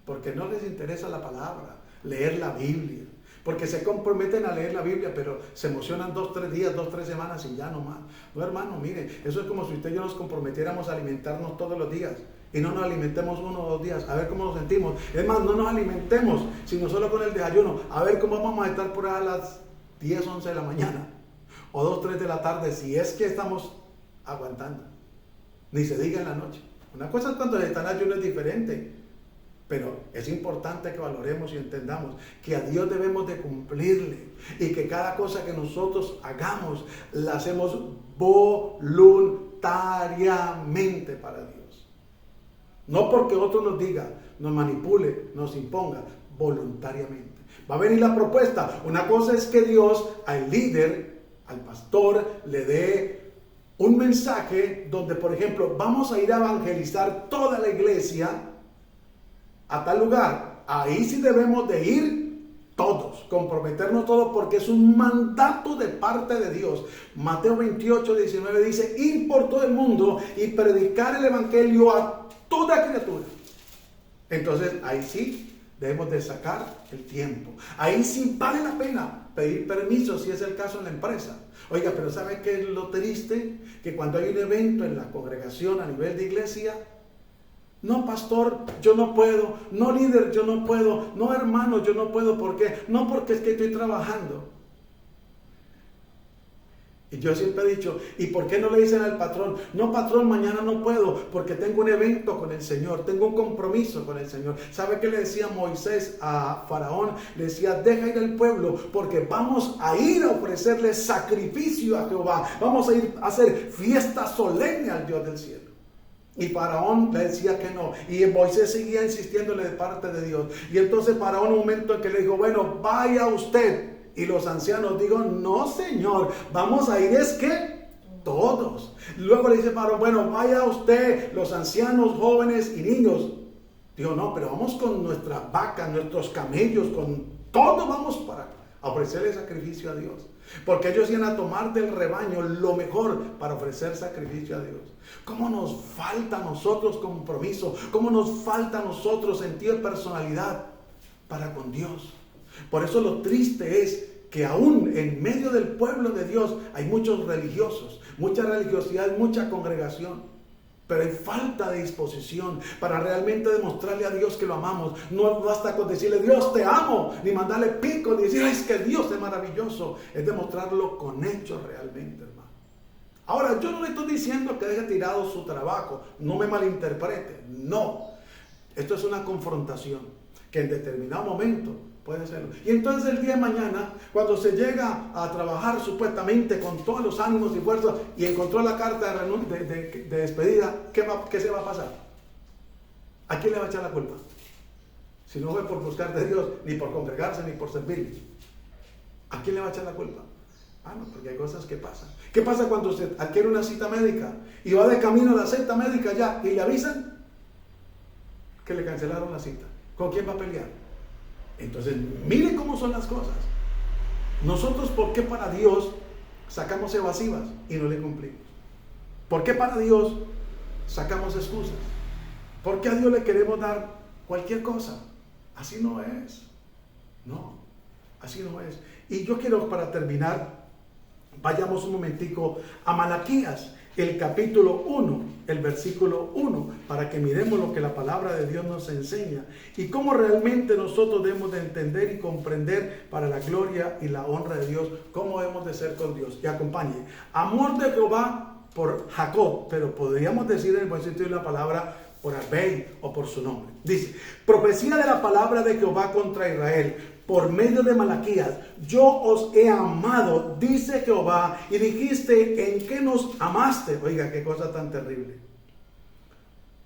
Porque no les interesa la palabra. leer la Biblia. Porque se comprometen a leer la Biblia, pero se emocionan 2, 3 días, 2, 3 semanas y ya no más. No, hermano, mire, eso es como si usted y yo nos comprometiéramos a alimentarnos todos los días y no nos alimentemos 1 o 2 días, a ver cómo nos sentimos. Es más, no nos alimentemos, sino solo con el desayuno, a ver cómo vamos a estar por ahí a las 10, 11 de la mañana o 2, 3 de la tarde, si es que estamos aguantando. Ni se diga en la noche. Una cosa es cuando se está en ayuno, es diferente. Pero es importante que valoremos y entendamos que a Dios debemos de cumplirle y que cada cosa que nosotros hagamos la hacemos voluntariamente para Dios. No porque otro nos diga, nos manipule, nos imponga, voluntariamente. Va a venir la propuesta. Una cosa es que Dios al líder, al pastor, le dé un mensaje donde, por ejemplo, vamos a ir a evangelizar toda la iglesia a tal lugar. Ahí sí debemos de ir todos, comprometernos todos, porque es un mandato de parte de Dios. Mateo 28, 19 dice: ir por todo el mundo y predicar el evangelio a toda criatura. Entonces ahí sí debemos de sacar el tiempo. Ahí sí vale la pena pedir permiso si es el caso en la empresa. Oiga, pero ¿sabe qué es lo triste? Que cuando hay un evento en la congregación a nivel de iglesia, no, pastor, yo no puedo. No, líder, yo no puedo. No, hermano, yo no puedo. ¿Por qué? No, porque es que estoy trabajando. Y yo siempre he dicho, ¿y por qué no le dicen al patrón? No, patrón, mañana no puedo porque tengo un evento con el Señor, tengo un compromiso con el Señor. ¿Sabe qué le decía Moisés a Faraón? Le decía: deja ir al pueblo porque vamos a ir a ofrecerle sacrificio a Jehová. Vamos a ir a hacer fiesta solemne al Dios del cielo. Y Faraón le decía que no. Y Moisés seguía insistiéndole de parte de Dios. Y entonces Faraón, un momento en que le dijo: bueno, vaya usted. Y los ancianos digo: no, señor, vamos a ir es que todos. Luego le dice Faraón: bueno, vaya usted, los ancianos, jóvenes y niños. Digo: no, pero vamos con nuestras vacas, nuestros camellos, con todo vamos para ofrecerle sacrificio a Dios. Porque ellos iban a tomar del rebaño lo mejor para ofrecer sacrificio a Dios. ¿Cómo nos falta a nosotros compromiso? ¿Cómo nos falta a nosotros sentido de personalidad para con Dios? Por eso lo triste es que aún en medio del pueblo de Dios hay muchos religiosos, mucha religiosidad, mucha congregación. Pero hay falta de disposición para realmente demostrarle a Dios que lo amamos. No basta con decirle: Dios, te amo, ni mandarle pico, ni decir: es que Dios es maravilloso. Es demostrarlo con hechos realmente, hermano. Ahora, yo no le estoy diciendo que deje tirado su trabajo. No me malinterprete. No. Esto es una confrontación que en determinado momento puede hacerlo. Y entonces el día de mañana, cuando se llega a trabajar supuestamente con todos los ánimos y fuerzas y encontró la carta de despedida, ¿qué se va a pasar? ¿A quién le va a echar la culpa? Si no fue por buscar de Dios, ni por congregarse, ni por servir. ¿A quién le va a echar la culpa? Ah, no, porque hay cosas que pasan. ¿Qué pasa cuando usted adquiere una cita médica y va de camino a la cita médica ya y le avisan que le cancelaron la cita? ¿Con quién va a pelear? Entonces, mire cómo son las cosas. Nosotros, ¿por qué para Dios sacamos evasivas y no le cumplimos? ¿Por qué para Dios sacamos excusas? ¿Por qué a Dios le queremos dar cualquier cosa? Así no es. No, así no es. Y yo quiero, para terminar, vayamos un momentico a Malaquías, el capítulo 1, el versículo 1, para que miremos lo que la palabra de Dios nos enseña y cómo realmente nosotros debemos de entender y comprender para la gloria y la honra de Dios, cómo debemos de ser con Dios. Y acompañe: amor de Jehová por Jacob, pero podríamos decir en el buen sentido de la palabra por Arbel o por su nombre. Dice: profecía de la palabra de Jehová contra Israel por medio de Malaquías: yo os he amado, dice Jehová, y dijiste: ¿en qué nos amaste? Oiga, qué cosa tan terrible.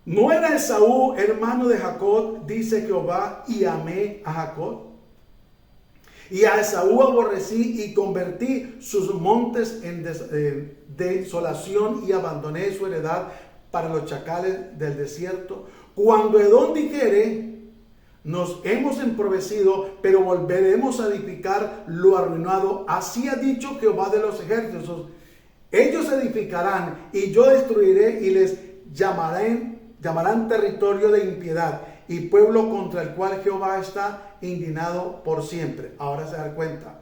¿No era Esaú hermano de Jacob, dice Jehová, y amé a Jacob? Y a Esaú aborrecí y convertí sus montes en desolación y abandoné su heredad para los chacales del desierto. Cuando Edom dijere: nos hemos emprovecido, pero volveremos a edificar lo arruinado, así ha dicho Jehová de los ejércitos: ellos edificarán y yo destruiré y les llamarán territorio de impiedad, y pueblo contra el cual Jehová está indignado por siempre. Ahora se da cuenta.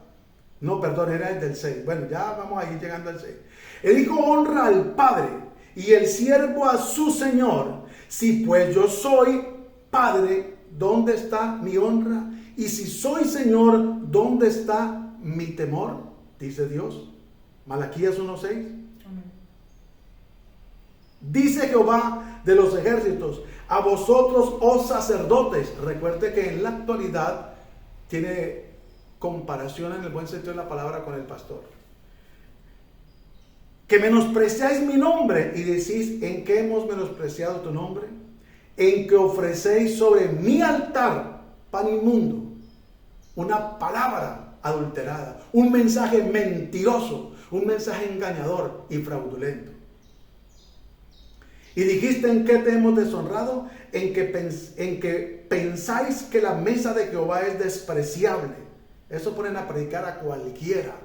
No, perdón, era el del 6. Bueno, ya vamos a ir llegando al 6. El hijo honra al padre y el siervo a su señor. Si pues yo soy padre, ¿dónde está mi honra? Y si soy señor, ¿dónde está mi temor? Dice Dios. Malaquías 1:6. Dice Jehová de los ejércitos: a vosotros, oh sacerdotes. Recuerde que en la actualidad tiene comparación en el buen sentido de la palabra con el pastor. Que menospreciáis mi nombre y decís: ¿en qué hemos menospreciado tu nombre? En que ofrecéis sobre mi altar pan inmundo, una palabra adulterada, un mensaje mentiroso, un mensaje engañador y fraudulento. Y dijiste: ¿en qué te hemos deshonrado? En que pensáis que la mesa de Jehová es despreciable. Eso ponen a predicar a cualquiera.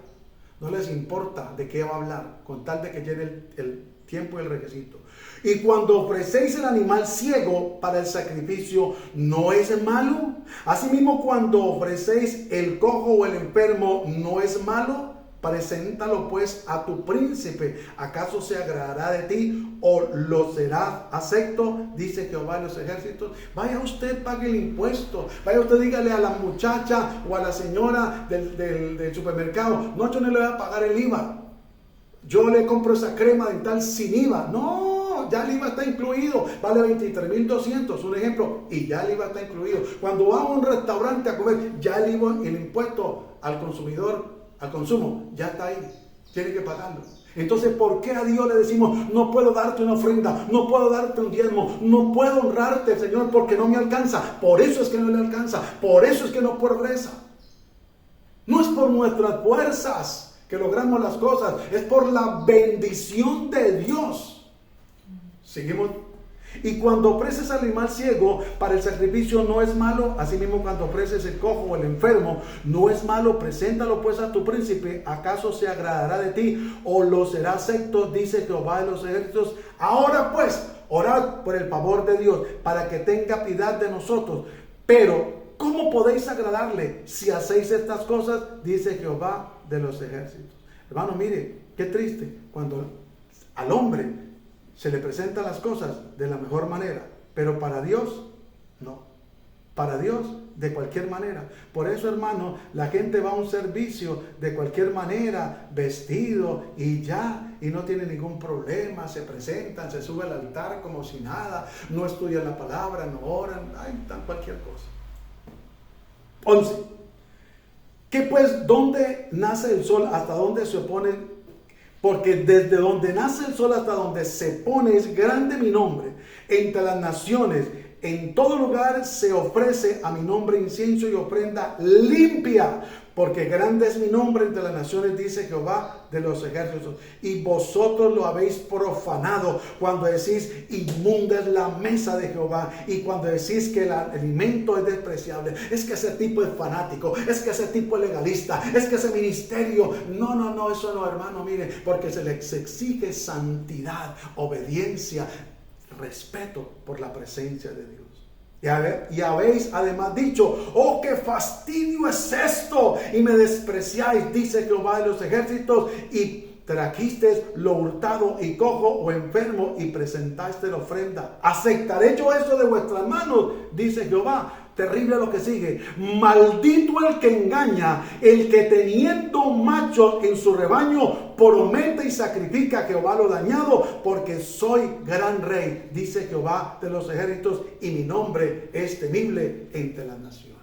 No les importa de qué va a hablar, con tal de que llegue el tiempo y el requisito. Y cuando ofrecéis el animal ciego para el sacrificio, ¿no es malo? Asimismo, cuando ofrecéis el cojo o el enfermo, ¿no es malo? Preséntalo pues a tu príncipe. ¿Acaso se agradará de ti o lo será acepto? Dice Jehová de los ejércitos. Vaya usted, pague el impuesto. Vaya usted, dígale a la muchacha o a la señora del supermercado: no, yo no le voy a pagar el IVA. Yo le compro esa crema dental sin IVA. No, ya el IVA está incluido. Vale 23,200, un ejemplo. Y ya el IVA está incluido. Cuando va a un restaurante a comer, ya el IVA, el impuesto al consumidor, al consumo, ya está ahí, tiene que pagarlo. Entonces, ¿por qué a Dios le decimos: no puedo darte una ofrenda, no puedo darte un diezmo, no puedo honrarte, Señor, porque no me alcanza? Por eso es que no le alcanza, por eso es que no progresa. No es por nuestras fuerzas que logramos las cosas, es por la bendición de Dios. Seguimos. Y cuando ofreces al animal ciego para el sacrificio, ¿no es malo? Asimismo, cuando ofreces el cojo o el enfermo, ¿no es malo? Preséntalo pues a tu príncipe. ¿Acaso se agradará de ti o lo será acepto? Dice Jehová de los ejércitos. Ahora pues, orad por el favor de Dios, para que tenga piedad de nosotros. Pero, ¿cómo podéis agradarle si hacéis estas cosas? Dice Jehová de los ejércitos. Hermano, mire, qué triste cuando al hombre se le presentan las cosas de la mejor manera, pero para Dios no. Para Dios de cualquier manera. Por eso, hermano, la gente va a un servicio de cualquier manera, vestido y ya, y no tiene ningún problema. Se presentan, se sube al altar como si nada, no estudian la palabra, no oran, tan cualquier cosa. 11. ¿Qué pues? ¿Dónde nace el sol? ¿Hasta dónde se opone? Porque desde donde nace el sol hasta donde se pone es grande mi nombre entre las naciones. En todo lugar se ofrece a mi nombre incienso y ofrenda limpia, porque grande es mi nombre entre las naciones, dice Jehová de los ejércitos. Y vosotros lo habéis profanado cuando decís: inmunda es la mesa de Jehová, y cuando decís que el alimento es despreciable. Es que ese tipo es fanático, es que ese tipo es legalista, es que ese ministerio. No, eso no, hermano, mire, porque se les exige santidad, obediencia, respeto por la presencia de Dios. Y habéis además dicho: oh, qué fastidio es esto, y me despreciáis, dice Jehová de los ejércitos, y trajisteis lo hurtado y cojo o enfermo y presentaste la ofrenda. ¿Aceptaré yo eso de vuestras manos? Dice Jehová. Terrible lo que sigue. Maldito el que engaña, el que teniendo machos en su rebaño promete y sacrifica a Jehová lo dañado, porque soy gran rey, dice Jehová de los ejércitos, y mi nombre es temible entre las naciones.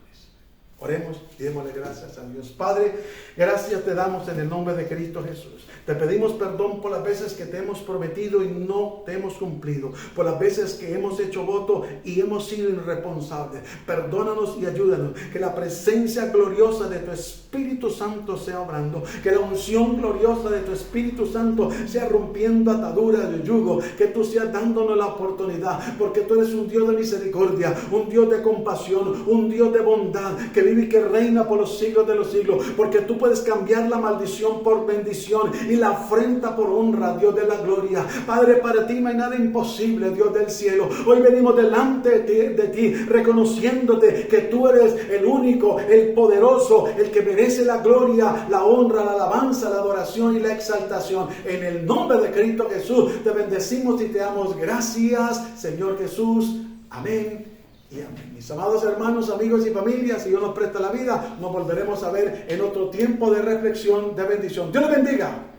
Oremos y démosle gracias a Dios. Padre, gracias te damos en el nombre de Cristo Jesús. Te pedimos perdón por las veces que te hemos prometido y no te hemos cumplido, por las veces que hemos hecho voto y hemos sido irresponsables. Perdónanos y ayúdanos, que la presencia gloriosa de tu Espíritu Santo sea obrando, que la unción gloriosa de tu Espíritu Santo sea rompiendo ataduras de yugo, que tú seas dándonos la oportunidad, porque tú eres un Dios de misericordia, un Dios de compasión, un Dios de bondad, que vive y que reina por los siglos de los siglos, porque tú puedes cambiar la maldición por bendición y la afrenta por honra, Dios de la gloria. Padre, para ti no hay nada imposible, Dios del cielo. Hoy venimos delante de ti, reconociéndote que tú eres el único, el poderoso, el que merece la gloria, la honra, la alabanza, la adoración y la exaltación. En el nombre de Cristo Jesús te bendecimos y te damos gracias, Señor Jesús. Amén y amén. Mis amados hermanos, amigos y familias, si Dios nos presta la vida, nos volveremos a ver en otro tiempo de reflexión, de bendición. Dios les bendiga.